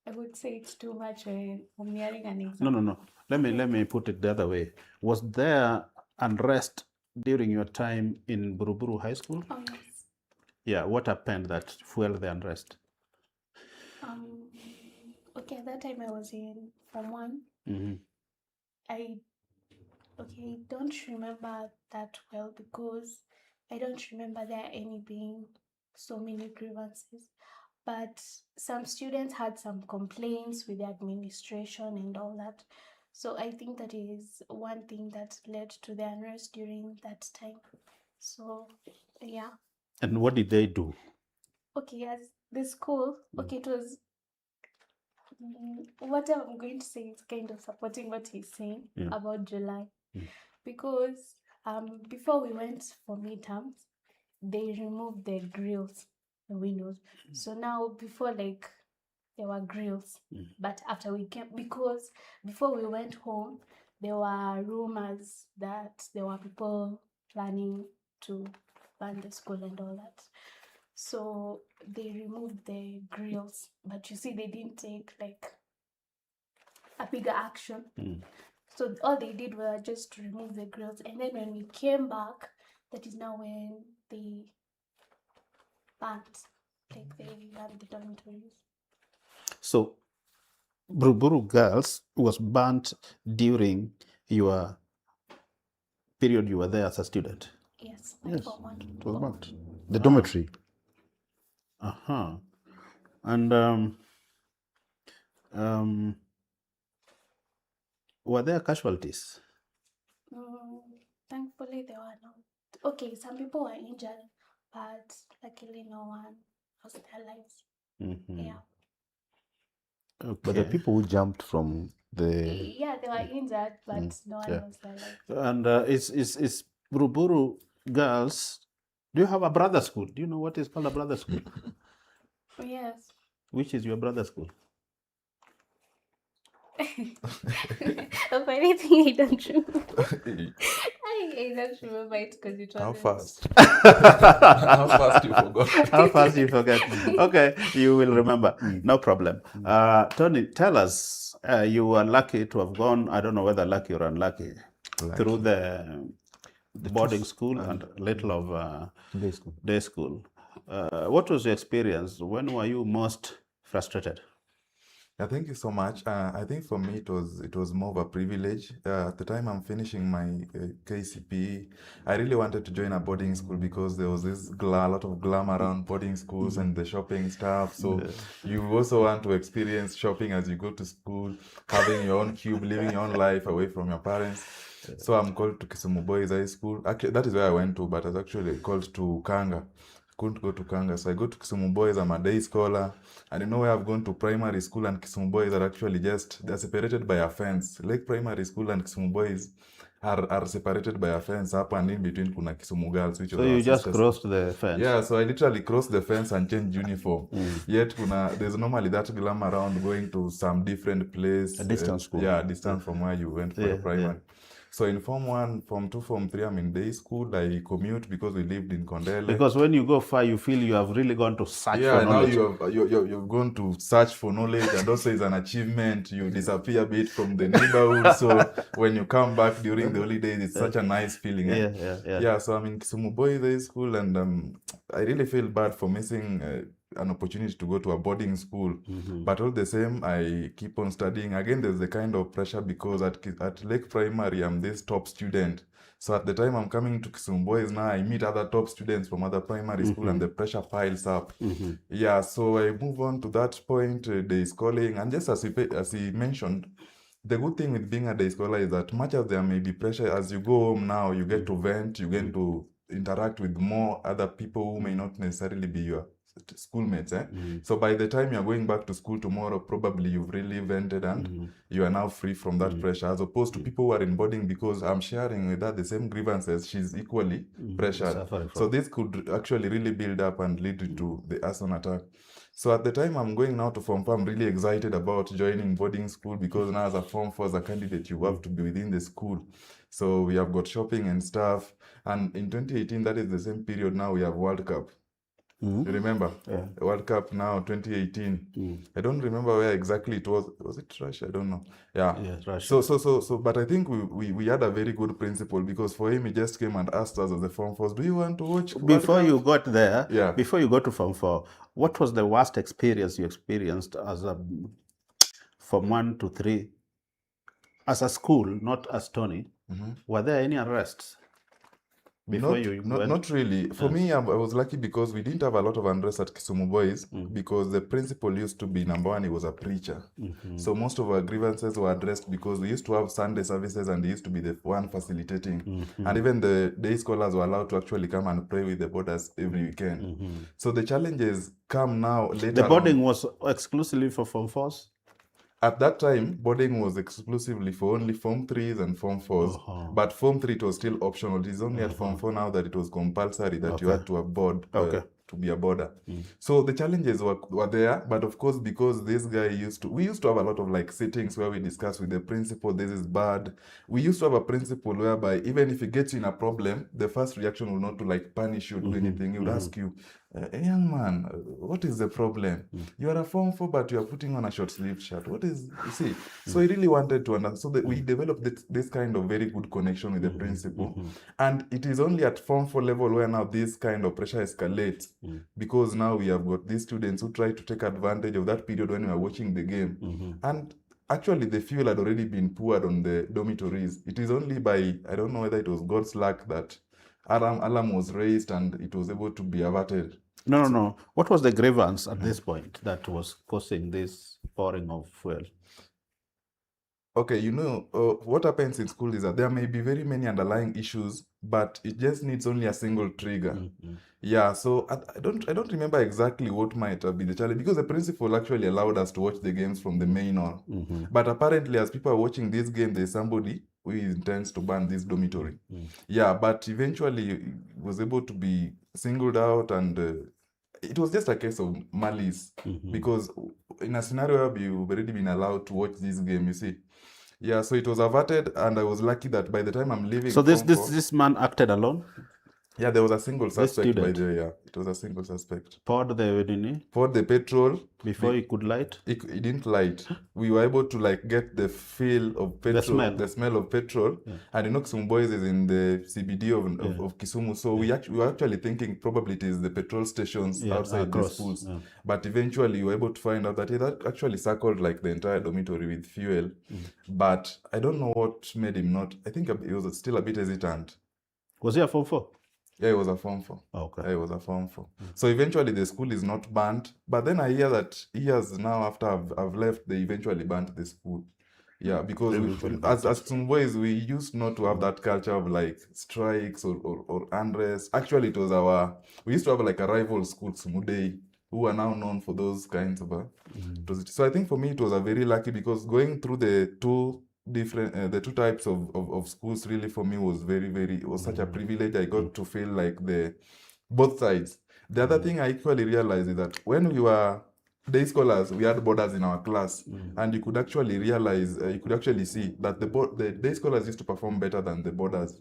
I would say it's too much when I'm nearing an exam. No. Let me put it the other way. Was there unrest during your time in Buruburu High School? Oh yes. Yeah. What happened that fueled the unrest? Okay, at that time I was in Form 1. Mm-hmm. I don't remember that well because I don't remember there any being so many grievances. But some students had some complaints with the administration and all that. So I think that is one thing that led to the unrest during that time. So yeah. And what did they do? Okay, as the school, okay, it was what I'm going to say is kind of supporting what he's saying about July. Because before we went for midterms, they removed the grills, the windows. So now before, like, there were grills, but after we came, because before we went home, there were rumors that there were people planning to burn the school and all that. So they removed the grills, but you see, they didn't take like a bigger action. So all they did was just to remove the grills, and then when we came back, that is now when they banned, like they banned the dormitories. So Buruburu Girls was burnt during your period you were there as a student. Yes. Yes, Form 1. it was burnt. The dormitory. Uh-huh. And were there casualties? Thankfully, there were not. Okay, some people were injured, but luckily no one lost their lives. Yeah. Okay. But the people who jumped from the... Yeah, they were injured, but no one lost their lives. And is Buruburu Girls, do you have a brother school? Do you know what is called a brother school? Yes. Which is your brother school? Of anything, I don't remember. I don't remember it because it was How fast? How fast you forgot? How fast you forget? Okay, you will remember. No problem. Tony, tell us, you were lucky to have gone, I don't know whether lucky or unlucky, through the boarding school and a little of day school. What was your experience? When were you most frustrated? Yeah, thank you so much. I think for me it was more of a privilege. At the time I'm finishing my KCPE, I really wanted to join a boarding school because there was this a lot of glam around boarding schools and the shopping stuff. So you also want to experience shopping as you go to school, having your own cube, living your own life away from your parents. So I'm called to Kisumu Boys High School. Actually, that is where I went to, but I was actually called to Kanga. Couldn't go to Kanga, so I go to Kisumu Boys. I'm a day scholar. And you know where I've gone to primary school and Kisumu Boys are actually they're separated by a fence. Like primary school and Kisumu Boys are separated by a fence up, and in between kuna Kisumu Girls, which so you just crossed the fence? Yeah, so I literally crossed the fence and changed uniform. Yet there's normally that glam around going to some different place. A distance school. Yeah, distance from where you went for your primary. So in Form 1, Form 2, Form 3, I'm in day school. I commute because we lived in Kondele. Because when you go far, you feel you have really gone to search for knowledge. Yeah, now you've gone to search for knowledge, and also it's an achievement. You disappear a bit from the neighborhood. So when you come back during the holidays, it's such a nice feeling. Yeah, so I'm in Kisumu Boys High School, and I really feel bad for missing an opportunity to go to a boarding school. But all the same, I keep on studying. Again, there's the kind of pressure because at Lake Primary, I'm this top student. So at the time I'm coming to Kisumu Boys now, I meet other top students from other primary school, and the pressure piles up. Yeah, so I move on to that point, day schooling. And just as he mentioned, the good thing with being a day scholar is that much as there may be pressure, as you go home now, you get to vent, you get to interact with more other people who may not necessarily be your schoolmates. So by the time you're going back to school tomorrow, probably you've really vented and you are now free from that pressure, as opposed to people who are in boarding, because I'm sharing with her the same grievances. She's equally pressured. So this could actually really build up and lead to the arson attack. So at the time I'm going now to Form 4, I'm really excited about joining boarding school because now as a Form 4, as a candidate, you have to be within the school. So we have got shopping and stuff. And in 2018, that is the same period now we have World Cup. You remember? Yeah. World Cup now, 2018. I don't remember where exactly it was. Was it Russia? I don't know. Yeah. Yes, Russia. So, but I think we had a very good principal because for him, he just came and asked us as the Form 4s, do you want to watch World Before Cup? you got there, Yeah. before you got to Form 4, what was the worst experience you experienced as a from 1 to 3 as a school, not as Tony? Were there any arrests before you went? Not really. For me, I was lucky because we didn't have a lot of unrest at Kisumu Boys because the principal used to be, number one, he was a preacher. So most of our grievances were addressed because we used to have Sunday services and he used to be the one facilitating. And even the day scholars were allowed to actually come and pray with the boarders every weekend. So the challenges come now later The boarding on. was exclusively for Form 4s? At that time, boarding was exclusively for only Form 3s and Form 4s. But Form 3, it was still optional. It is only at Form 4 now that it was compulsory that you had to have board to be a boarder. So the challenges were there, but of course, because this guy we used to have a lot of like sittings where we discuss with the principal, this is bad. We used to have a principal whereby even if he gets in a problem, the first reaction will not to like punish you, do anything. He would ask you, young man, what is the problem? You are a Form 4, but you are putting on a short-sleeved shirt. What is, you see? So he really wanted to understand. So that we developed this kind of very good connection with the principal. And it is only at Form 4 level where now this kind of pressure escalates because now we have got these students who try to take advantage of that period when we are watching the game. And actually, the fuel had already been poured on the dormitories. It is only by, I don't know whether it was God's luck that alarm was raised and it was able to be averted. No. What was the grievance at this point that was causing this pouring of fuel? Okay, what happens in school is that there may be very many underlying issues, but it just needs only a single trigger. Yeah, so I don't remember exactly what might be the challenge because the principal actually allowed us to watch the games from the main on. But apparently, as people are watching this game, there's somebody who intends to ban this dormitory. Yeah, but eventually it was able to be singled out and it was just a case of malice because in a scenario where you've already been allowed to watch this game, you see. Yeah, so it was averted and I was lucky that by the time I'm leaving. So this man acted alone? Yeah, there was a single suspect by student. the way. Yeah, it was a single suspect. Poured the petrol before he could light? He didn't light. We were able to like get the feel of petrol, the smell of petrol. And Kisumu Boys is in the CBD of Kisumu. So we were actually thinking probably it is the petrol stations outside the schools. But eventually we were able to find out that it actually circled like the entire dormitory with fuel. But I don't know what made him not. I think he was still a bit hesitant. Was he a Form 4? Yeah, it was a Form 4. Okay. Yeah, it was a Form 4. So eventually the school is not banned. But then I hear that years now after I've left, they eventually banned the school. Yeah, because as Kisumu Boys, we used not to have that culture of like strikes or unrest. Actually, we used to have like a rival school, Kisumu Day, who are now known for those kinds of So I think for me, it was a very lucky because going through the two types of schools really for me was it was such a privilege. I got to feel like both sides. The other thing I equally realized is that when we were day scholars, we had boarders in our class, and you could actually see that the day scholars used to perform better than the boarders.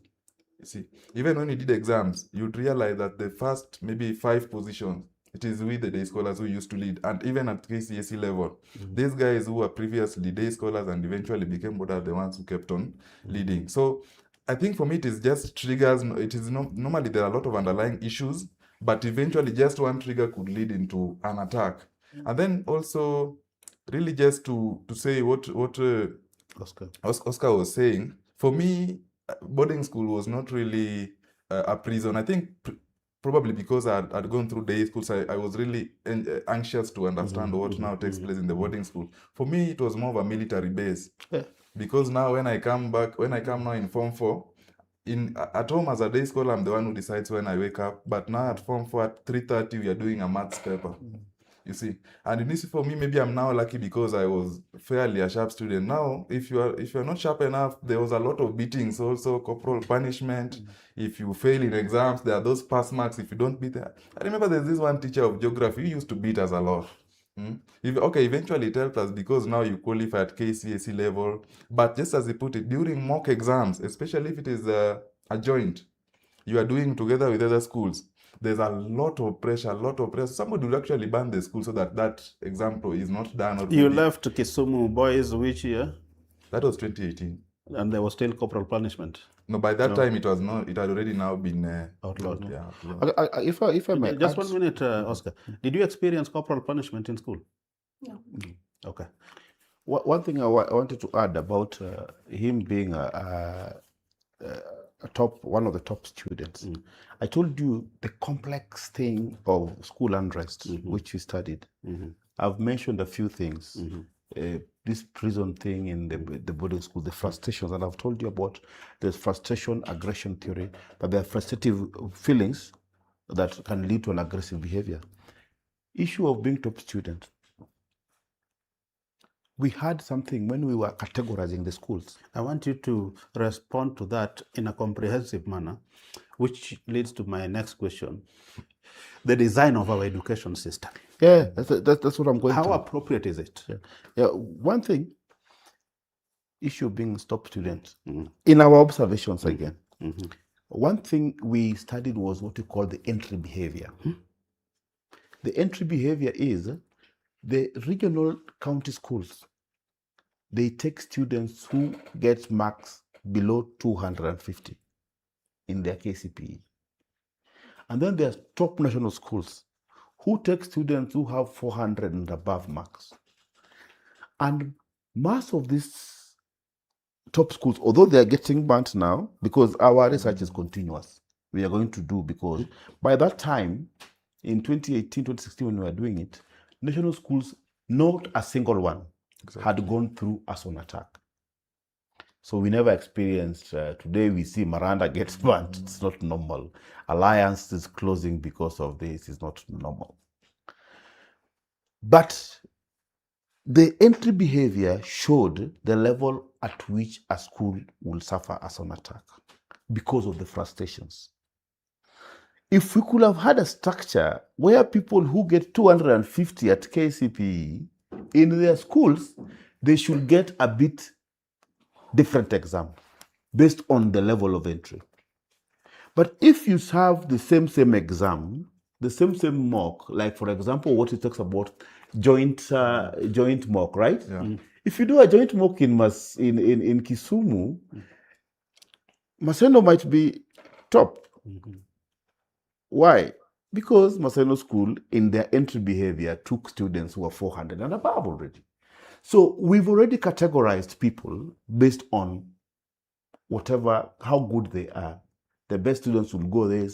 You see, even when you did exams, you'd realize that the first maybe 5 positions, it is we, the day scholars, who used to lead. And even at KCSE level, these guys who were previously day scholars and eventually became boarders, the ones who kept on leading. So I think for me, it is just triggers. It is normally there are a lot of underlying issues, but eventually just one trigger could lead into an attack. And then also, really just to say what Oscar was saying, for me, boarding school was not really a prison. I think probably because I'd gone through day schools, I was really anxious to understand what now takes place in the boarding school. For me, it was more of a military base. Because now when I come now in Form 4, at home as a day scholar, I'm the one who decides when I wake up. But now at Form 4 at 3:30, we are doing a maths paper. You see, and in this for me, maybe I'm now lucky because I was fairly a sharp student. Now, if you're not sharp enough, there was a lot of beatings, also corporal punishment. If you fail in exams, there are those pass marks if you don't beat that. I remember there's this one teacher of geography who used to beat us a lot. Okay, eventually it helped us because now you qualify at KCSE level. But just as they put it, during mock exams, especially if it is a joint, you are doing together with other schools, there's a lot of pressure, Somebody will actually ban the school so that that example is not done. Or You maybe left Kisumu boys which year? that was 2018. And there was still corporal punishment. No, by that time it was not. It had already now been Outlawed. Yeah, outlawed. If I may Just add, 1 minute, Oscar. Did you experience corporal punishment in school? No. Okay. one thing I wanted to add about him being one of the top students. I told you the complex thing of school unrest, which we studied. I've mentioned a few things. This prison thing in the boarding school, the frustrations, and I've told you about the frustration aggression theory, but there are frustrative feelings that can lead to an aggressive behavior. Issue of being top student. We had something when we were categorizing the schools. I want you to respond to that in a comprehensive manner, which leads to my next question. The design of our education system. Yeah, that's what I'm going to. How appropriate is it? Yeah, one thing, issue of being top student. In our observations again, one thing we studied was what we call the entry behavior. The entry behavior is the regional county schools. They take students who get marks below 250 in their KCPE. And then there's top national schools who take students who have 400 and above marks. And most of these top schools, although they are getting burnt now, because our research is continuous, we are going to do, because by that time, in 2018, 2016, when we were doing it, national schools, not a single one had gone through a SON attack. So we never experienced, today we see Miranda gets burnt. It's not normal. Alliance is closing because of this. It's not normal. But the entry behavior showed the level at which a school will suffer a SON attack because of the frustrations. If we could have had a structure where people who get 250 at KCPE in their schools, they should get a bit different exam based on the level of entry. But if you have the same exam, the same mock, like for example, what it talks about joint mock, right? Yeah. If you do a joint mock in Kisumu, Maseno might be top. Why? Because Maseno School, in their entry behavior, took students who are 400 and above already. So we've already categorized people based on how good they are. The best students will go there.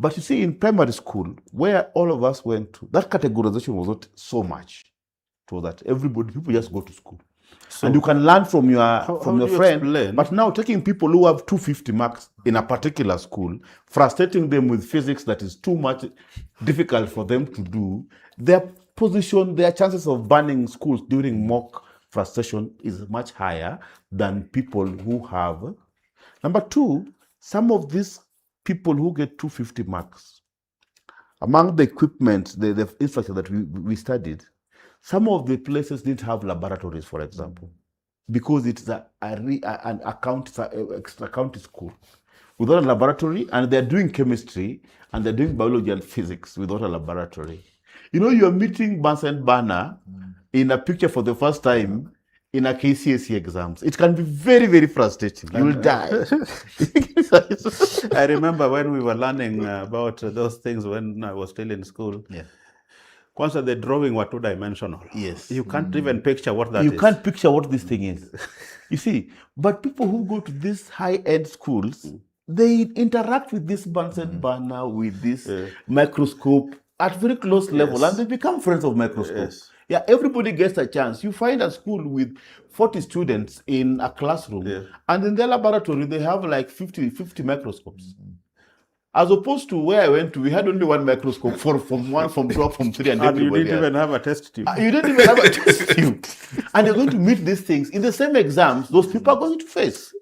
But you see, in primary school, where all of us went to, that categorization was not so much. So that people just go to school. So, and you can learn from your friend. Explain? But now taking people who have 250 marks in a particular school, frustrating them with physics that is too much difficult for them to do, their chances of banning schools during mock frustration is much higher than people who have. Number two, some of these people who get 250 marks, among the equipment, the infrastructure that we studied, some of the places didn't have laboratories, for example, because it's an extra county school without a laboratory, and they're doing chemistry and they're doing biology and physics without a laboratory. You're meeting Bunsen Banner in a picture for the first time in a KCSE exams. It can be very, very frustrating. You will die. I remember when we were learning about those things when I was still in school. Yeah. Once the drawing were two-dimensional. Yes. You can't even picture what that is. You can't picture what this thing is. You see, but people who go to these high-end schools, they interact with this Bunsen Banner, with this microscope at very close level, and they become friends of microscope. Yes. Yeah, everybody gets a chance. You find a school with 40 students in a classroom, and in their laboratory, they have like 50 microscopes. As opposed to where I went to, we had only one microscope, from 1, from 2, from 3, and you didn't even have a test tube. You didn't even have a test tube. And you're going to meet these things. In the same exams, those people are going to face.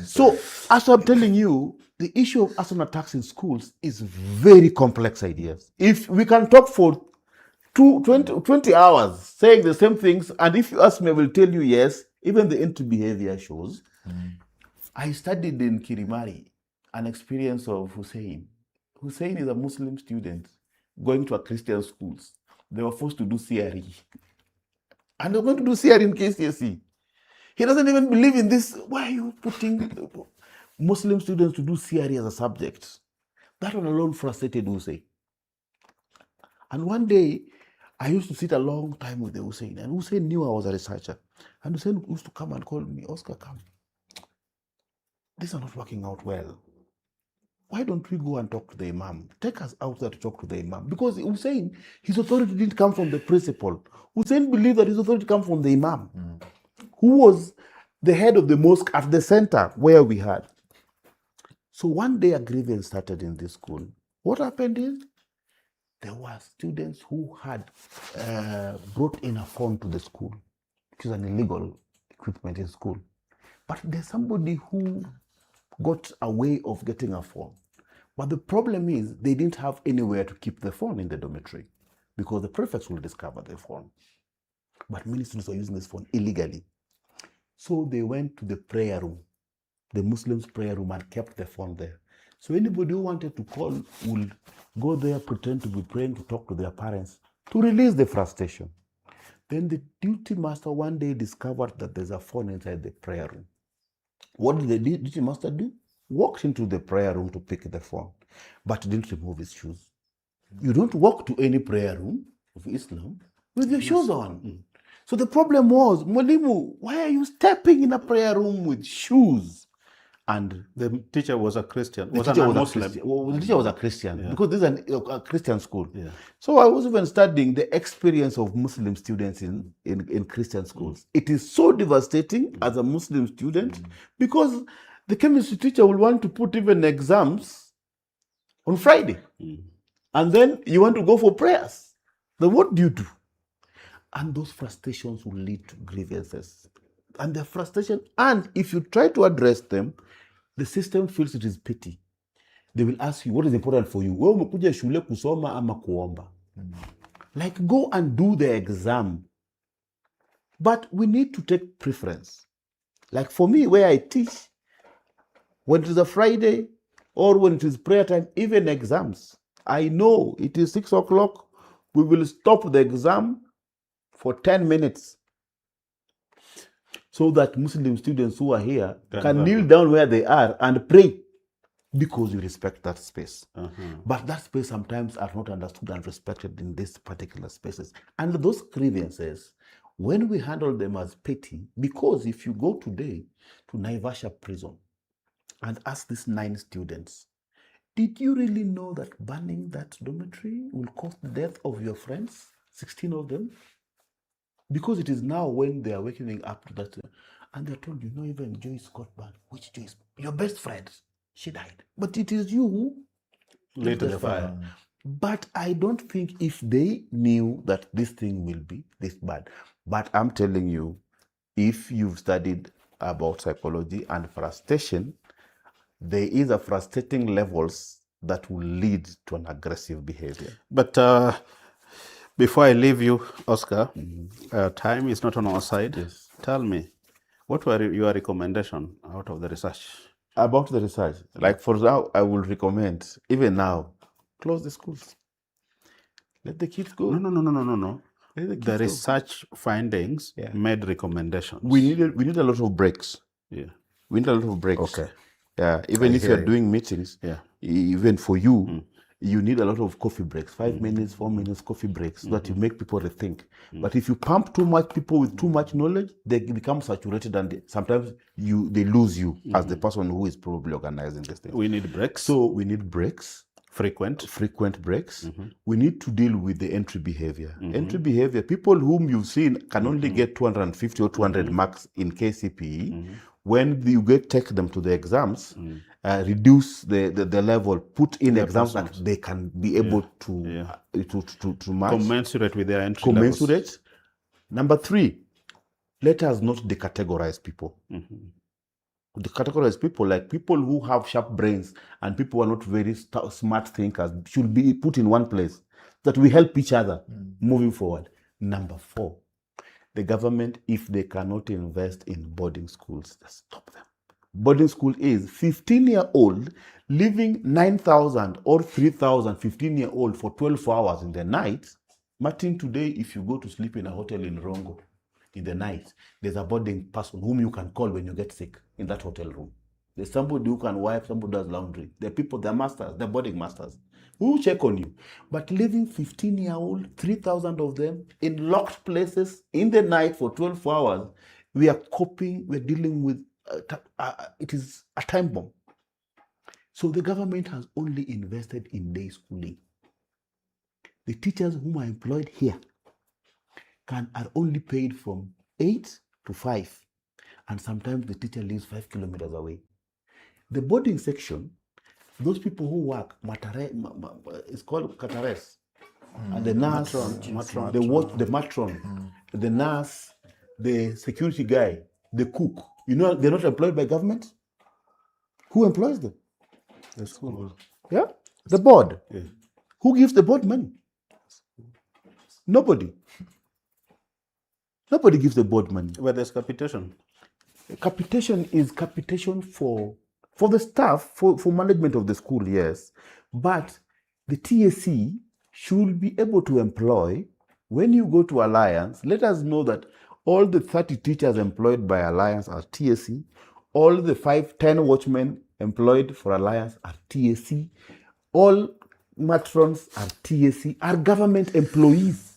So, as I'm telling you, the issue of arson attacks in schools is very complex ideas. If we can talk for 20 hours saying the same things. And if you ask me, I will tell you yes, even the entry behavior shows. I studied in Kirimari, an experience of Hussein. Hussein is a Muslim student going to a Christian schools. They were forced to do CRE. And they're going to do CRE in KCSE. He doesn't even believe in this. Why are you putting Muslim students to do CRE as a subject? That one alone frustrated Hussein. And one day, I used to sit a long time with the Hussein, and Hussein knew I was a researcher. And Hussein used to come and call me, Oscar, come. These are not working out well. Why don't we go and talk to the Imam? Take us out there to talk to the Imam. Because Hussein, his authority didn't come from the principal. Hussein believed that his authority came from the Imam, who was the head of the mosque at the center where we had. So one day a grievance started in this school. What happened is, there were students who had brought in a phone to the school, which is an illegal equipment in school. But there's somebody who got a way of getting a phone. But the problem is they didn't have anywhere to keep the phone in the dormitory because the prefects will discover the phone. But many students were using this phone illegally. So they went to the prayer room, the Muslims' prayer room, and kept the phone there. So anybody who wanted to call would go there, pretend to be praying, to talk to their parents, to release the frustration. Then the duty master one day discovered that there's a phone inside the prayer room. What did the duty master do? Walked into the prayer room to pick the phone, but didn't remove his shoes. You don't walk to any prayer room of Islam with your shoes on. So the problem was, Mwalimu, why are you stepping in a prayer room with shoes? And the teacher was a Christian. The teacher was a Christian because this is a Christian school. Yeah. So I was even studying the experience of Muslim students in Christian schools. It is so devastating as a Muslim student because the chemistry teacher will want to put even exams on Friday. And then you want to go for prayers. Then what do you do? And those frustrations will lead to grievances. And the frustration, and if you try to address them, the system feels it is petty. They will ask you, what is important for you? Wewe umekuja shule kusoma ama kuomba? Like, go and do the exam. But we need to take preference. Like for me, where I teach, when it is a Friday or when it is prayer time, even exams, I know it is 6 o'clock, we will stop the exam for 10 minutes. So that Muslim students who are here can kneel down where they are and pray because we respect that space. But that space sometimes are not understood and respected in these particular spaces. And those grievances, when we handle them as petty, because if you go today to Naivasha prison and ask these 9 students, did you really know that burning that dormitory will cause the death of your friends, 16 of them? Because it is now when they are waking up to that, and they're told, you know, even Joyce got burned. Which Joyce? Your best friend. She died. But it is you who lit the fire. But I don't think if they knew that this thing will be this bad. But I'm telling you, if you've studied about psychology and frustration, there is a frustrating levels that will lead to an aggressive behavior. But before I leave you, Oscar, time is not on our side. Yes. Tell me, what were your recommendations out of the research? About the research, like for now, I will recommend, even now, close the schools. Let the kids go. No. Let the kids The go. research findings made recommendations. We need a lot of breaks. Yeah. We need a lot of breaks. Okay. Yeah. Even if you're doing meetings, even for you, you need a lot of coffee breaks, 5 minutes, 4 minutes coffee breaks, so that you make people rethink. But if you pump too much people with too much knowledge, they become saturated, and sometimes they lose you as the person who is probably organizing this thing. We need breaks. So we need breaks. Frequent breaks. We need to deal with the entry behavior. Entry behavior, people whom you've seen can only get 250 or 200 marks in KCPE. When you take them to the exams, reduce the level, put in exams that they can be able to match. Commensurate with their entry levels. Number 3, let us not decategorize people. Decategorize people, like people who have sharp brains and people who are not very smart thinkers, should be put in one place. that we help each other moving forward. Number 4, the government, if they cannot invest in boarding schools, just stop them. Boarding school is 15-year-old living 9,000 or 3,000, 15-year-old for 12 hours in the night. Martin, today, if you go to sleep in a hotel in Rongo in the night, there's a boarding person whom you can call when you get sick in that hotel room. There's somebody who can wipe, somebody does laundry. The people, they're masters, they're boarding masters. Who will check on you? But living 15-year-old, 3,000 of them in locked places in the night for 12 hours, we are coping, we're dealing with, it is a time bomb. So the government has only invested in day schooling. The teachers whom are employed here are only paid from 8 to 5. And sometimes the teacher lives 5 kilometers away. The boarding section, those people who work, it's called Katares, and the nurse, the matron, the nurse, the security guy, the cook, they're not employed by government. Who employs them? The school. Yeah, the board. Yeah. Who gives the board money? Nobody. Nobody gives the board money. Where there's capitation. Capitation is capitation for the staff, for management of the school, yes. But the TSC should be able to employ, when you go to Alliance, let us know that all the 30 teachers employed by Alliance are TSC, all the 10 watchmen employed for Alliance are TSC, all matrons are TSC, are government employees,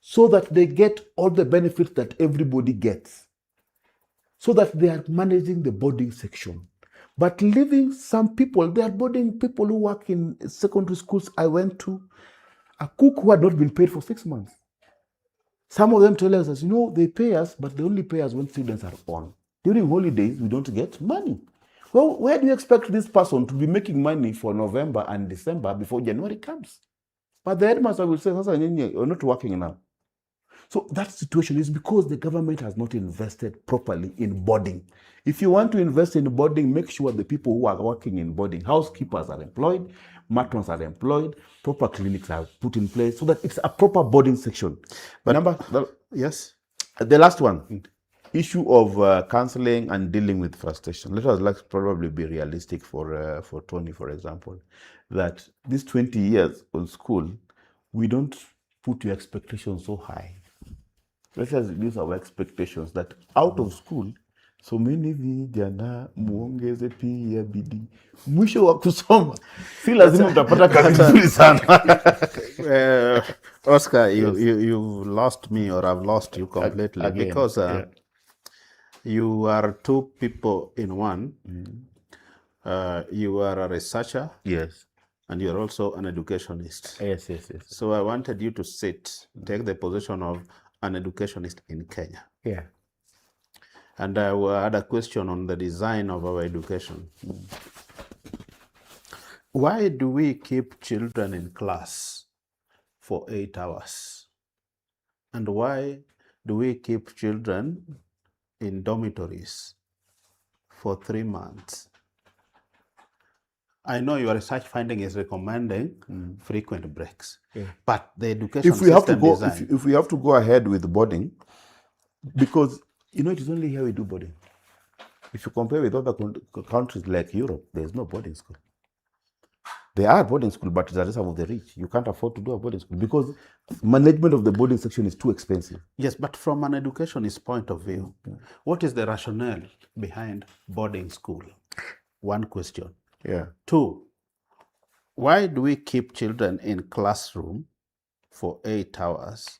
so that they get all the benefits that everybody gets, so that they are managing the boarding section. But leaving some people, they are boarding people who work in secondary schools. I went to a cook who had not been paid for 6 months. Some of them tell us, they pay us, but they only pay us when students are on. During holidays, we don't get money. Well, where do you expect this person to be making money for November and December before January comes? But the headmaster will say, you're not working now. So that situation is because the government has not invested properly in boarding. If you want to invest in boarding, make sure the people who are working in boarding, housekeepers are employed, matrons are employed, proper clinics are put in place so that it's a proper boarding section. But yes, the last one, issue of counseling and dealing with frustration. Let us probably be realistic for Tony, for example, that these 20 years on school, we don't put your expectations so high. Let us reduce our expectations that out of school, so many vijana muongeze pia bidii. Mwisho wa kusoma si lazima utapata kazi nzuri sana. Oscar, you've lost me, or I've lost you completely again, because you are two people in one. You are a researcher. Yes. And you're also an educationist. Yes. So I wanted you to take the position of an educationist in Kenya. Yeah. And I had a question on the design of our education. Why do we keep children in class for 8 hours? And why do we keep children in dormitories for 3 months? I know your research finding is recommending frequent breaks, but the education if we have to system go, design, if we have to go ahead with boarding, because it is only here we do boarding. If you compare with other countries like Europe, there is no boarding school. There are boarding schools, but it's a reserve of the rich. You can't afford to do a boarding school because management of the boarding section is too expensive. Yes, but from an educationist point of view, what is the rationale behind boarding school? One question. Yeah. 2, why do we keep children in classroom for 8 hours,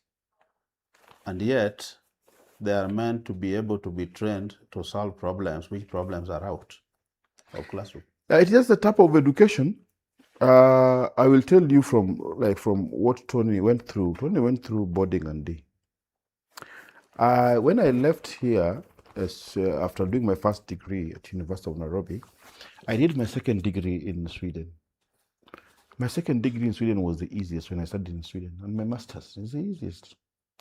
and yet they are meant to be able to be trained to solve problems, which problems are out of classroom? It's just the type of education. I will tell you from what Tony went through. Tony went through boarding and day. When I left here, after doing my first degree at University of Nairobi, I did my second degree in Sweden. My second degree in Sweden was the easiest when I studied in Sweden, and my master's is the easiest.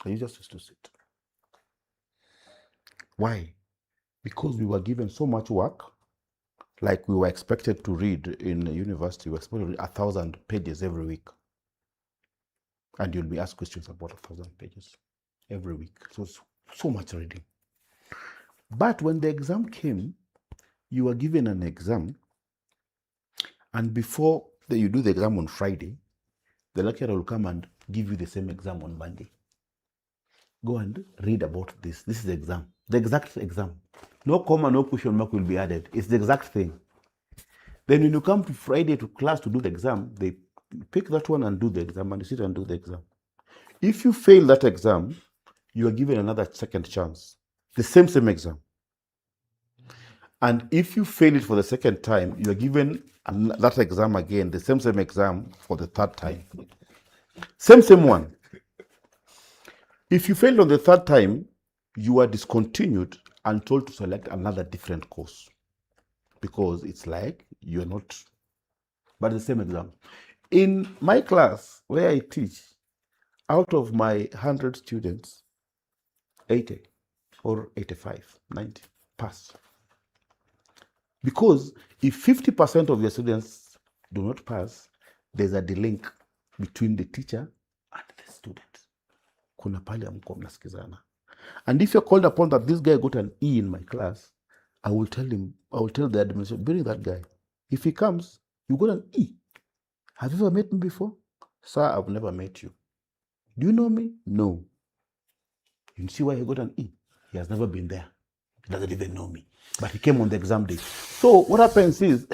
I just used to sit. Why? Because we were given so much work. Like we were expected to read in university, we were expected to read 1,000 pages every week. and you'll be asked questions about 1,000 pages every week. So it's so much reading. But when the exam came, you were given an exam, and before you do the exam on Friday, the lecturer will come and give you the same exam on Monday. Go and read about this. This is the exam, the exact exam. No comma, no question mark will be added. It's the exact thing. Then when you come to Friday to class to do the exam, they pick that one and do the exam, and you sit and do the exam. If you fail that exam, you are given another second chance, the same exam. And if you fail it for the second time, you are given that exam again, the same exam for the third time. Same one. If you failed on the third time, you are discontinued and told to select another different course, because it's like you're not, but the same exam. In my class where I teach, out of my 100 students, 80 or 85, 90 pass. Because if 50% of your students do not pass, there's a link between the teacher and the student. Kuna pale amko mnasikizana. And if you're called upon that this guy got an E in my class, I will tell the administration, bring that guy. If he comes, you got an E. Have you ever met me before? Sir, I've never met you. Do you know me? No. You see why he got an E? He has never been there. He doesn't even know me. But he came on the exam day. So what happens is,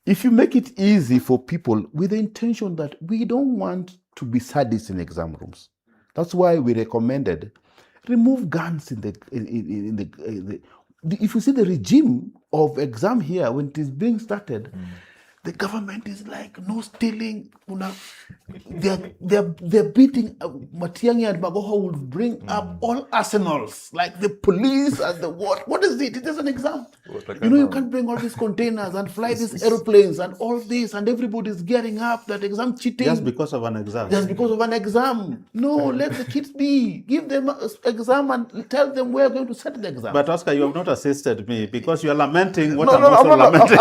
if you make it easy for people with the intention that we don't want to be sadists in exam rooms, that's why we recommended remove guns in the if you see the regime of exam here when it is being started, the government is like, no stealing. They're beating. Matiang'i and Magoha will bring up all arsenals, like the police and the what. What is it? It is an exam. You can't bring all these containers and fly these aeroplanes and all this, and everybody's gearing up that exam cheating. Just because of an exam. Just because of an exam. No, let the kids be. Give them an exam and tell them we're going to set the exam. But Oscar, you have not assisted me because you are lamenting what I'm also lamenting.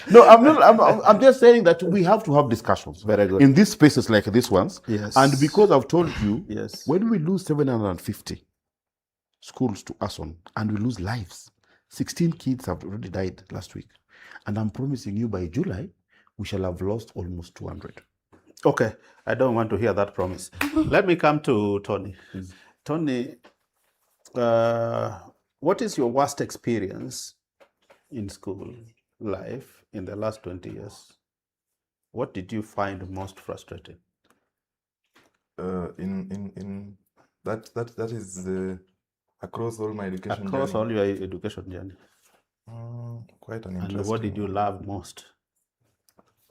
No, I'm not. I'm just saying that we have to have discussions. Very good. In these spaces like these ones. Yes. And because I've told you, yes, when we lose 750 schools to arson and we lose lives, 16 kids have already died last week. And I'm promising you by July, we shall have lost almost 200. Okay, I don't want to hear that promise. Let me come to Tony. Tony, what is your worst experience in school life in the last 20 years? What did you find most frustrating? In that is across all my education across journey. all your education journey. Quite an And interesting. what did you love most?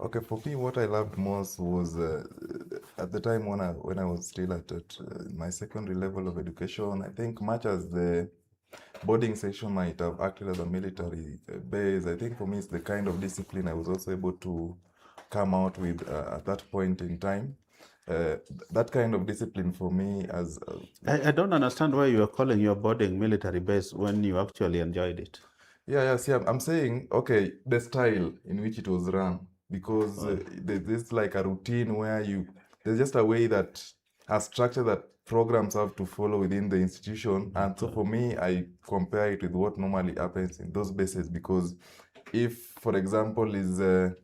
Okay, for me, what I loved most was at the time when I was still at my secondary level of education. I think much as the boarding section might have acted as a military base, I think for me it's the kind of discipline I was also able to come out with at that point in time. That kind of discipline for me as... I don't understand why you are calling your boarding military base when you actually enjoyed it. Yeah, see, I'm saying, okay, the style in which it was run, because there's like a routine where there's just a way that a structure that programs have to follow within the institution. And so for me, I compare it with what normally happens in those bases, because if, for example, is a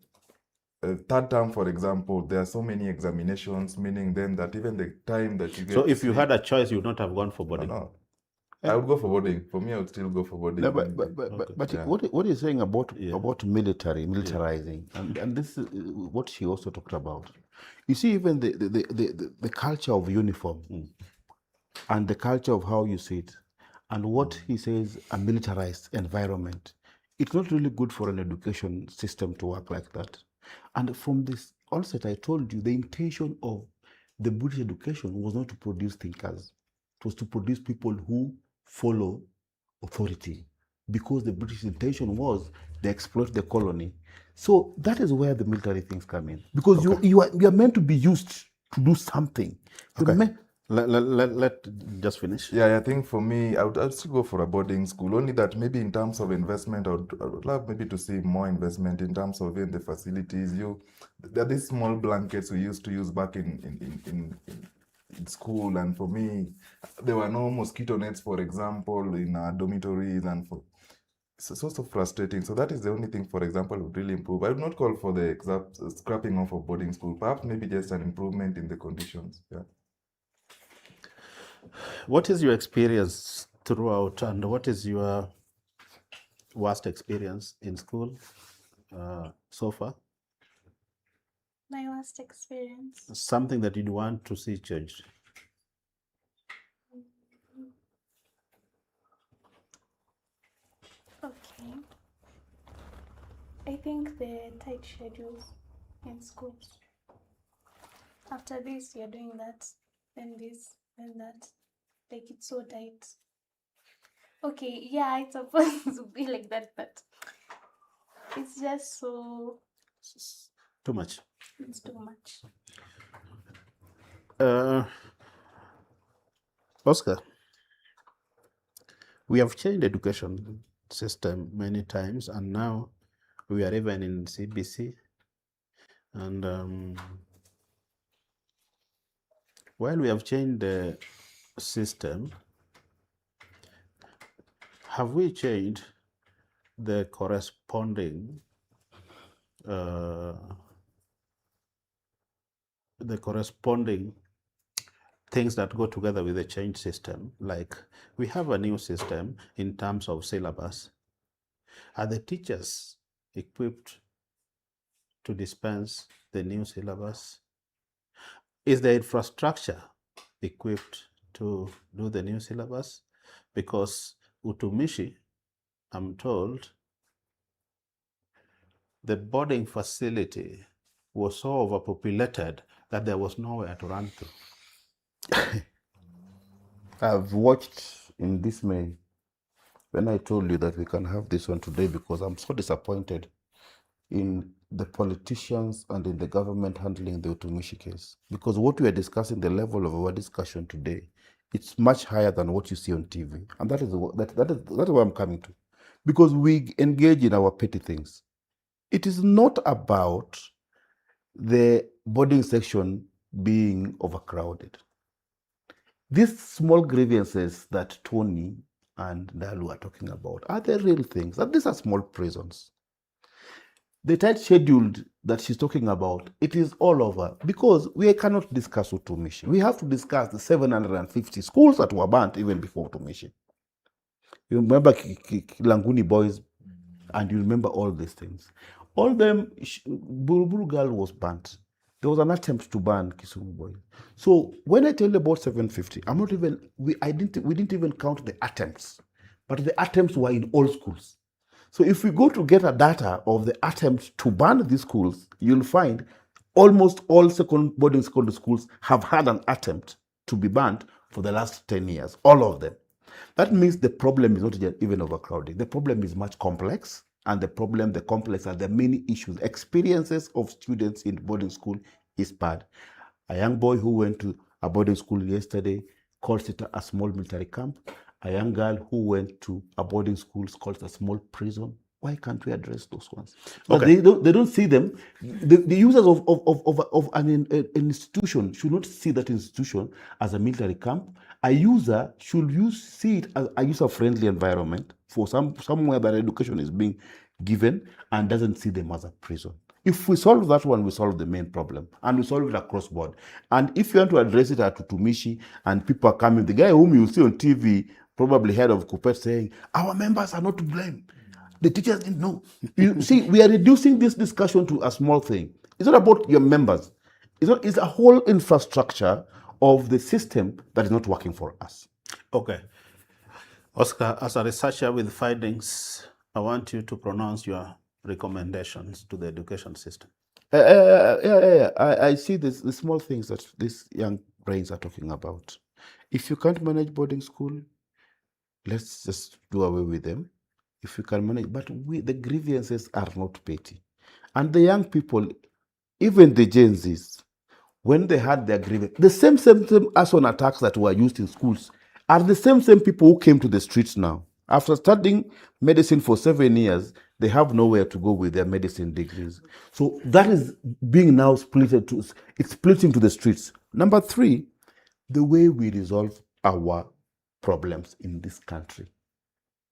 third term, for example, there are so many examinations, meaning then that even the time that you get... So if you had a choice, you would not have gone for boarding? No. I would go for boarding. For me, I would still go for boarding. No, but yeah. What you're saying about militarizing, and this is what she also talked about. You see, even the culture of uniform and the culture of how you see it, and what he says, a militarized environment, it's not really good for an education system to work like that. And from this onset, I told you the intention of the British education was not to produce thinkers. It was to produce people who follow authority, because the British intention was they exploit the colony. So that is where the military things come in, because you are meant to be used to do something. Let just finish. Yeah, I think for me, I'd still go for a boarding school. Only that maybe in terms of investment, I would love maybe to see more investment in terms of in the facilities. There are these small blankets we used to use back in school, and for me, there were no mosquito nets, for example, in our dormitories, and it's so frustrating. So that is the only thing, for example, would really improve. I would not call for the exact scrapping off of boarding school. Perhaps maybe just an improvement in the conditions. Yeah. What is your experience throughout, and what is your worst experience in school so far? My worst experience. Something that you'd want to see changed. Okay. I think the tight schedules in schools. After this, you're doing that, then this, then that. Like, it's so tight. Okay, yeah, it's supposed to be like that, but it's just so... Too much. It's too much. Oscar, we have changed education system many times, and now we are even in CBC. And while we have changed the system, have we changed the corresponding things that go together with the change system? Like, we have a new system in terms of syllabus. Are the teachers equipped to dispense the new syllabus? Is the infrastructure equipped to do the new syllabus? Because UTUMISHI, I'm told, the boarding facility was so overpopulated that there was nowhere to run to. I've watched in dismay when I told you that we can have this one today, because I'm so disappointed in the politicians and in the government handling the UTUMISHI case. Because what we are discussing, the level of our discussion today, it's much higher than what you see on TV. And that is where I'm coming to. Because we engage in our petty things. It is not about the boarding section being overcrowded. These small grievances that Tony and Dalu are talking about are the real things. And these are small prisons. The tight schedule that she's talking about, it is all over, because we cannot discuss UTUMISHI. We have to discuss the 750 schools that were burnt even before UTUMISHI. You remember Languni boys, and you remember all these things. All them, Buruburu girl was burnt. There was an attempt to ban Kisumu boys. So when I tell you about 750, I'm not even, we didn't even count the attempts, but the attempts were in all schools. So if we go to get a data of the attempt to ban these schools, you'll find almost all boarding secondary schools have had an attempt to be banned for the last 10 years, all of them. That means the problem is not even overcrowding. The problem is much complex, and the complex are the many issues. Experiences of students in boarding school is bad. A young boy who went to a boarding school yesterday calls it a small military camp. A young girl who went to a boarding school calls it a small prison. Why can't we address those ones? Okay. They don't see them. The users of an institution should not see that institution as a military camp. A user should see it as a user-friendly environment for somewhere that education is being given, and doesn't see them as a prison. If we solve that one, we solve the main problem, and we solve it across board. And if you want to address it at UTUMISHI, and people are coming, the guy whom you see on TV, probably head of Kupet, saying, our members are not to blame. The teachers didn't know. You see, we are reducing this discussion to a small thing. It's not about your members. It's a whole infrastructure of the system that is not working for us. Okay. Oscar, as a researcher with findings, I want you to pronounce your recommendations to the education system. I see the small things that these young brains are talking about. If you can't manage boarding school, let's just do away with them. If you can manage, but the grievances are not petty. And the young people, even the Gen Zs, when they had their grievance, the same arson attacks that were used in schools are the same people who came to the streets now. After studying medicine for 7 years, they have nowhere to go with their medicine degrees. So that is being now it's splitting to the streets. Number 3, the way we resolve our problems in this country.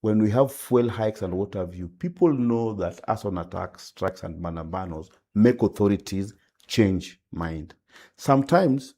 When we have fuel hikes and what have you, people know that arson attacks, strikes, and mandabanos make authorities change mind. Sometimes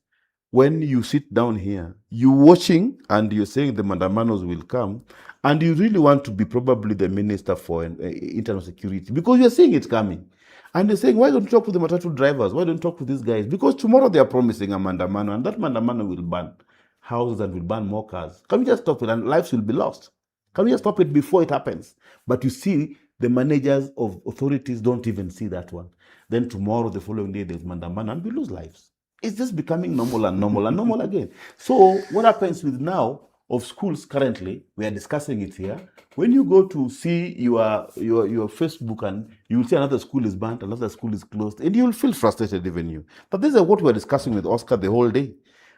when you sit down here, you're watching and you're saying the mandabanos will come, and you really want to be probably the minister for internal security because you're seeing it coming. And they're saying, why don't you talk to the matatu drivers? Why don't you talk to these guys? Because tomorrow they are promising a mandamano, and that mandamano will burn houses and will burn more cars. Can we just stop it? And lives will be lost. Can we just stop it before it happens? But you see, the managers of authorities don't even see that one. Then tomorrow, the following day, there's mandamano, and we lose lives. It's just becoming normal and normal and normal again. So what happens with now of schools currently, we are discussing it here. When you go to see your Facebook and you will see another school is burnt, another school is closed, and you will feel frustrated even you. But this is what we're discussing with Oscar the whole day.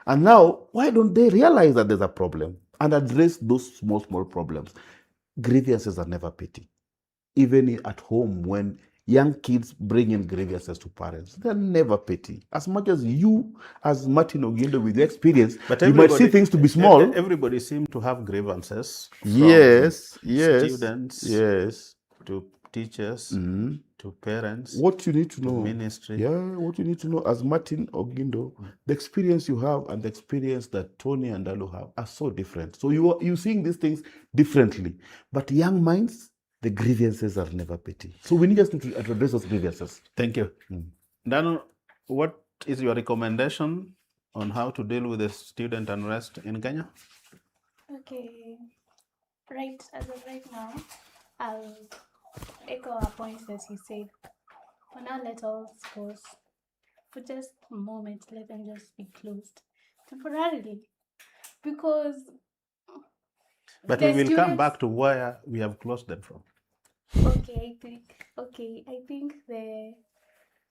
And now, why don't they realize that there's a problem and address those small problems? Grievances are never petty. Even at home, when young kids bring in grievances to parents, they're never petty. As much as you, as Martin Ogindo, with your experience, but you might see things to be small. Everybody seems to have grievances. Yes, students, yes, to teachers, to parents. What you need to know, ministry. Yeah, what you need to know as Martin Ogindo, the experience you have and the experience that Tony and Dalu have are so different. So you're seeing these things differently. But young minds, the grievances are never petty. So we need us to address those grievances. Thank you. Danu, what is your recommendation on how to deal with the student unrest in Kenya? Okay, as of right now, I'll echo a point that he said. For now, let all schools, for just a moment, let them just be closed temporarily, because. But we will come back to where we have closed them from. Okay, I think the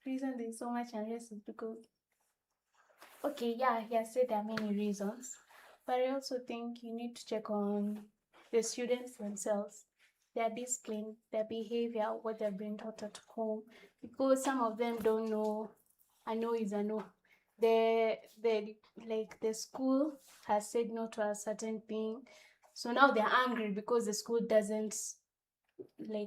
reason there's so much unrest is because. Okay, yeah, he has said there are many reasons, but I also think you need to check on the students themselves, their discipline, their behavior, what they're being taught at home, because some of them don't know. A no is a no. The school has said no to a certain thing, so now they're angry because the school doesn't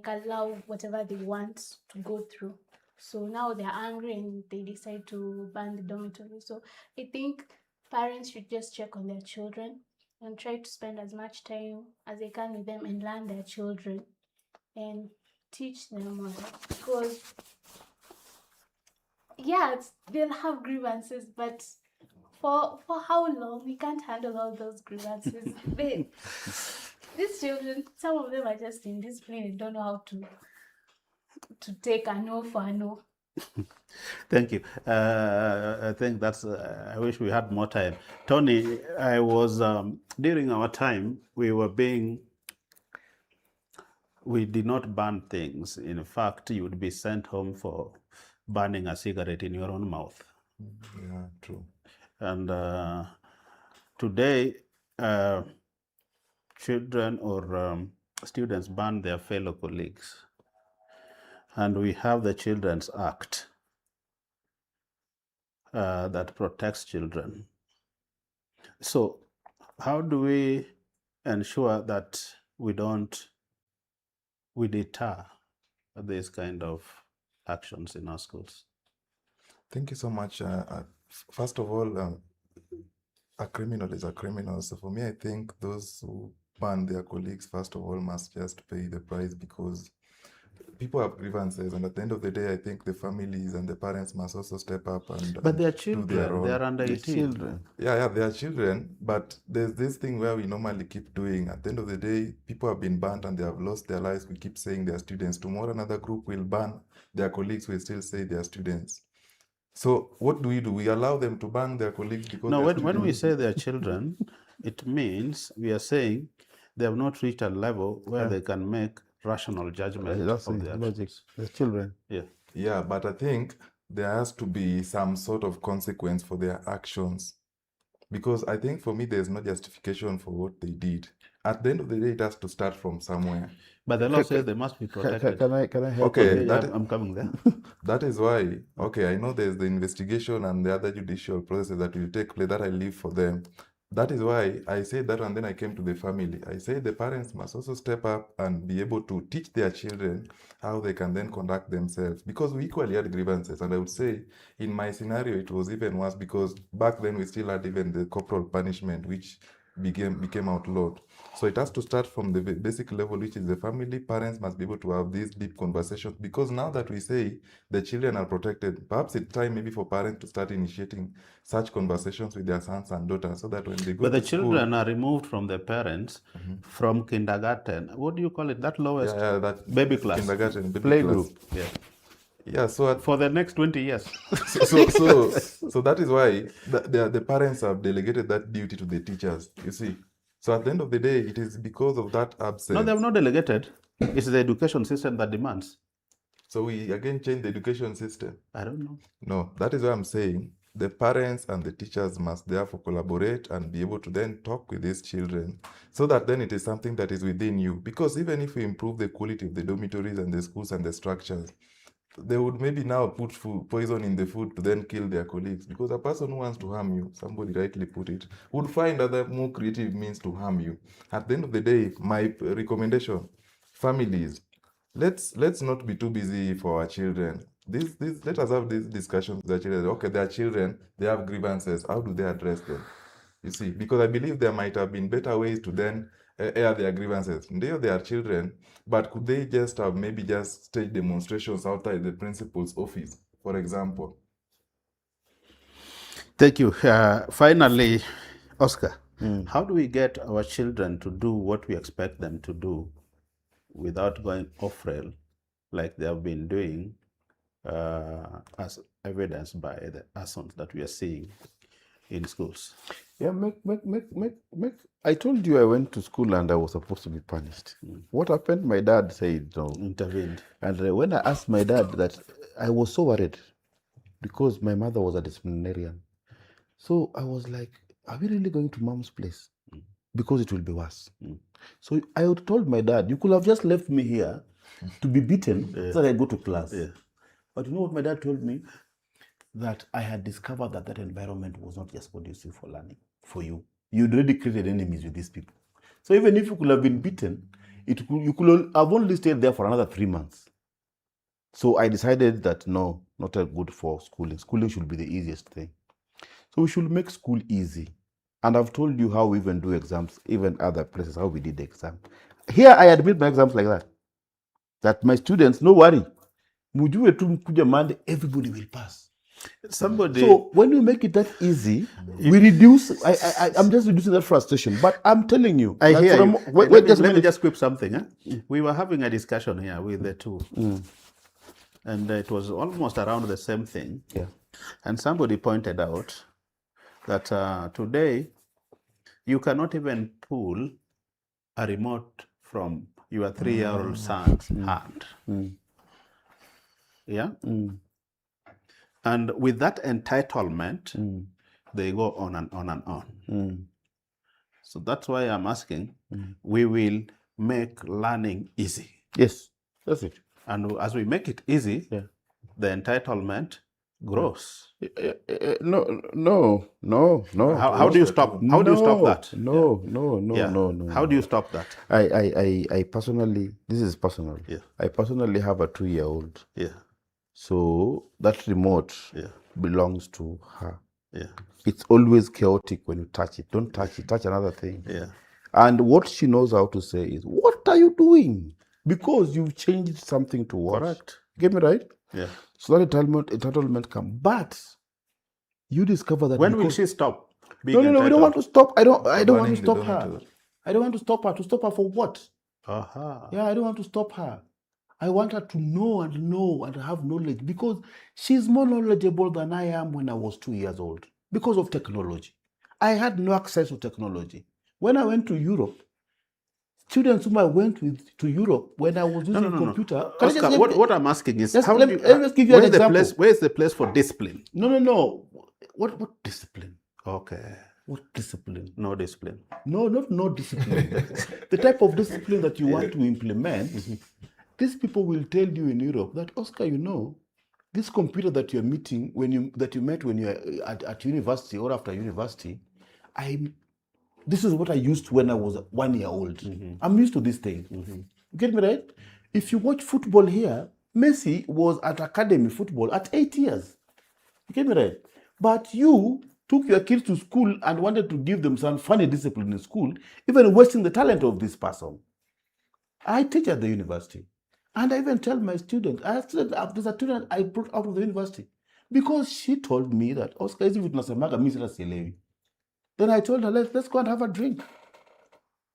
allow whatever they want to go through. So now they're angry and they decide to ban the dormitory. So I think parents should just check on their children and try to spend as much time as they can with them and learn their children and teach them more. Because, they'll have grievances, but for how long? We can't handle all those grievances. These children, some of them are just indisciplined and don't know how to take a no for a no. Thank you. I think that's, I wish we had more time. Tony, I was, during our time, we did not ban things. In fact, you would be sent home for burning a cigarette in your own mouth. Yeah, true. And today, children or students ban their fellow colleagues. And we have the Children's Act that protects children. So how do we ensure that we deter these kind of actions in our schools? Thank you so much. First of all, a criminal is a criminal. So for me, I think those who ban their colleagues, first of all, must just pay the price, because people have grievances, and at the end of the day, I think the families and the parents must also step up and But they're do children, their own. they're under 18. Children. Yeah, they are children, but there's this thing where we normally keep doing. At the end of the day, people have been banned and they have lost their lives. We keep saying they are students. Tomorrow, another group will ban their colleagues, will still say they are students. So what do? We allow them to ban their colleagues because No, when we say they're children, it means we are saying they have not reached a level where they can make rational judgment That's of the their logic. actions. The children. Yeah. Yeah, but I think there has to be some sort of consequence for their actions. Because I think for me, there's no justification for what they did. At the end of the day, it has to start from somewhere. But the law says they must be protected. Can I help Okay, on this? I'm coming there. That is why, okay, I know there's the investigation and the other judicial processes that will take place, that I leave for them. That is why I said that, and then I came to the family. I say the parents must also step up and be able to teach their children how they can then conduct themselves. Because we equally had grievances, and I would say in my scenario it was even worse, because back then we still had even the corporal punishment, which became outlawed. So it has to start from the basic level, which is the family. Parents must be able to have these deep conversations, because now that we say the children are protected, perhaps it's time maybe for parents to start initiating such conversations with their sons and daughters, so that when they go But the to school, children are removed from their parents from kindergarten. What do you call it? That lowest that baby class. kindergarten, baby Playgroup. class. Yeah. Yeah, so For the next 20 years. so that is why the parents have delegated that duty to the teachers, you see. So at the end of the day, it is because of that absence. No, they have not delegated. It's the education system that demands. So we again change the education system. I don't know. No, that is why I'm saying the parents and the teachers must therefore collaborate and be able to then talk with these children, so that then it is something that is within you. Because even if we improve the quality of the dormitories and the schools and the structures, they would maybe now put poison in the food to then kill their colleagues, because a person who wants to harm you, somebody rightly put it, would find other more creative means to harm you. At the end of the day, my recommendation, families, let's not be too busy for our children. Let us have these discussions with our children. Okay, their children, they have grievances. How do they address them? You see, because I believe there might have been better ways to then air their grievances. They are children, but could they just have maybe just stage demonstrations outside the principal's office, for example? Thank you. Finally, Oscar, how do we get our children to do what we expect them to do without going off rail like they have been doing, as evidenced by the assaults that we are seeing in schools? Yeah, I told you I went to school and I was supposed to be punished. What happened? My dad said no. Intervened. And when I asked my dad that, I was so worried because my mother was a disciplinarian. So I was like, are we really going to mom's place? Because it will be worse. So I told my dad, you could have just left me here to be beaten so that I go to class. Yeah. But you know what my dad told me? That I had discovered that that environment was not just conducive for learning, for you. You'd already created enemies with these people. So even if you could have been beaten, you could have only stayed there for another 3 months. So I decided that no, not good for schooling. Schooling should be the easiest thing. So we should make school easy. And I've told you how we even do exams, even other places, how we did the exam. Here I admit my exams like that. That my students, no worry. Everybody will pass. Somebody. So when you make it that easy, we reduce. I'm just reducing that frustration. But I'm telling you, I hear you. Let me just quip something. We were having a discussion here with the two, and it was almost around the same thing. Yeah. And somebody pointed out that today you cannot even pull a remote from your 3-year-old son's hand. Yeah. And with that entitlement, they go on and on and on. So that's why I'm asking, we will make learning easy. Yes, that's it. And as we make it easy, the entitlement grows. No. How do you stop? How do you stop that? No. How do you stop that? I personally, this is personal. Yeah. I personally have a 2-year-old. Yeah. So that remote belongs to her. Yeah. It's always chaotic when you touch it. Don't touch it. Touch another thing. Yeah. And what she knows how to say is, "What are you doing?" Because you've changed something to what? Correct. Get me right? Yeah. So that entitlement come. But you discover that when will she stop being No, we entitled? don't want to stop. I don't want Burning to the stop her. dormitory. I don't want to stop her. To stop her for what? Aha. Yeah, I don't want to stop her. I want her to know and have knowledge, because she's more knowledgeable than I am when I was 2 years old because of technology. I had no access to technology. When I went to Europe, students whom I went with to Europe when I was using computer. Can I just Oscar, give- what I'm asking is, Just how let do me- let me just give you an where's the example. place? Where's the place for discipline? No. What discipline? Okay, What discipline? no discipline. No, not no discipline. The type of discipline that you want to implement, these people will tell you in Europe that, Oscar, you know, this computer that you're meeting that you met when you're at university or after university, this is what I used when I was 1 year old. I'm used to this thing. You get me right? If you watch football here, Messi was at academy football at 8 years. You get me right? But you took your kids to school and wanted to give them some funny discipline in school, even wasting the talent of this person. I teach at the university. And I even tell my students, there's a student I brought out of the university because she told me that, Oscar, hizi vitu nasemaga mimi sasa sielewi. Then I told her, let's go and have a drink.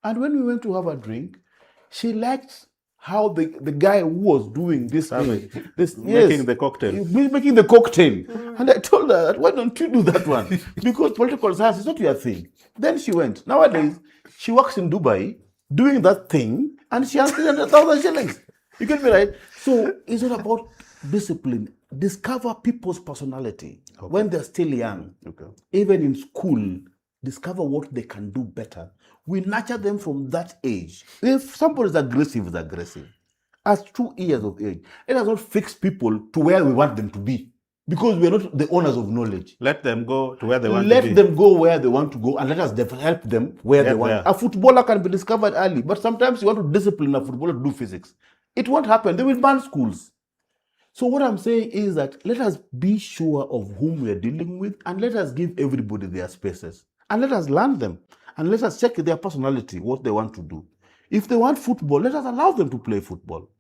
And when we went to have a drink, she liked how the guy who was doing this thing, Making the cocktail. Making the cocktail. And I told her that, why don't you do that one? Because political science is not your thing. Then she went. Nowadays, she works in Dubai doing that thing and she has 300,000 shillings. You get me right? So it's not about discipline. Discover people's personality when they're still young. Okay. Even in school, discover what they can do better. We nurture them from that age. If somebody is aggressive, is aggressive. At 2 years of age, let us not fix people to where we want them to be. Because we are not the owners of knowledge. Let them go to where they want to be. Let them go where they want to go and let us help them where they want. there. A footballer can be discovered early, but sometimes you want to discipline a footballer to do physics. It won't happen. They will ban schools. So what I'm saying is that let us be sure of whom we are dealing with and let us give everybody their spaces. And let us learn them. And let us check their personality, what they want to do. If they want football, let us allow them to play football.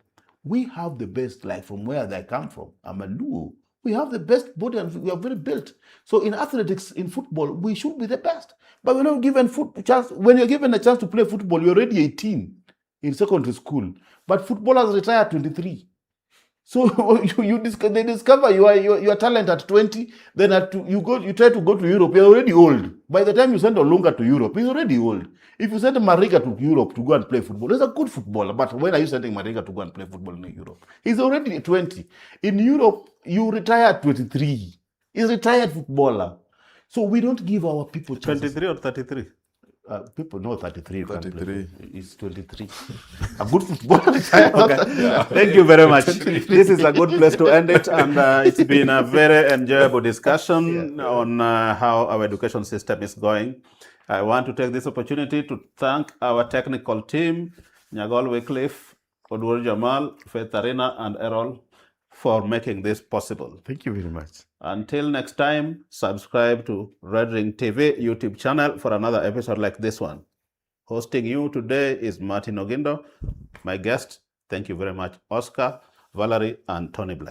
We have the best, like from where they come from, Amaluo. We have the best body and we are very built. So in athletics, in football, we should be the best. But we're not given chance. When you're given a chance to play football, you're already 18 in secondary school. But footballers retire at 23. So they discover your talent at 20. Then you try to go to Europe. You're already old. By the time you send Olunga to Europe, he's already old. If you send Mariga to Europe to go and play football, he's a good footballer. But when are you sending Mariga to go and play football in Europe? He's already 20. In Europe, you retire at 23. He's a retired footballer. So we don't give our people chances. 23 or 33? People know 33. 33. It's 23. A good footballer. Okay. Thank you very much. This is a good place to end it. And it's been a very enjoyable discussion on how our education system is going. I want to take this opportunity to thank our technical team, Nyagol Wycliffe, Odwar Jamal, Faith Arena, and Errol for making this possible. Thank you very much. Until next time, subscribe to REDRING TV YouTube channel for another episode like this one. Hosting you today is Martin Ogindo. My guest, thank you very much, Oscar, Valerie, and Tony Black.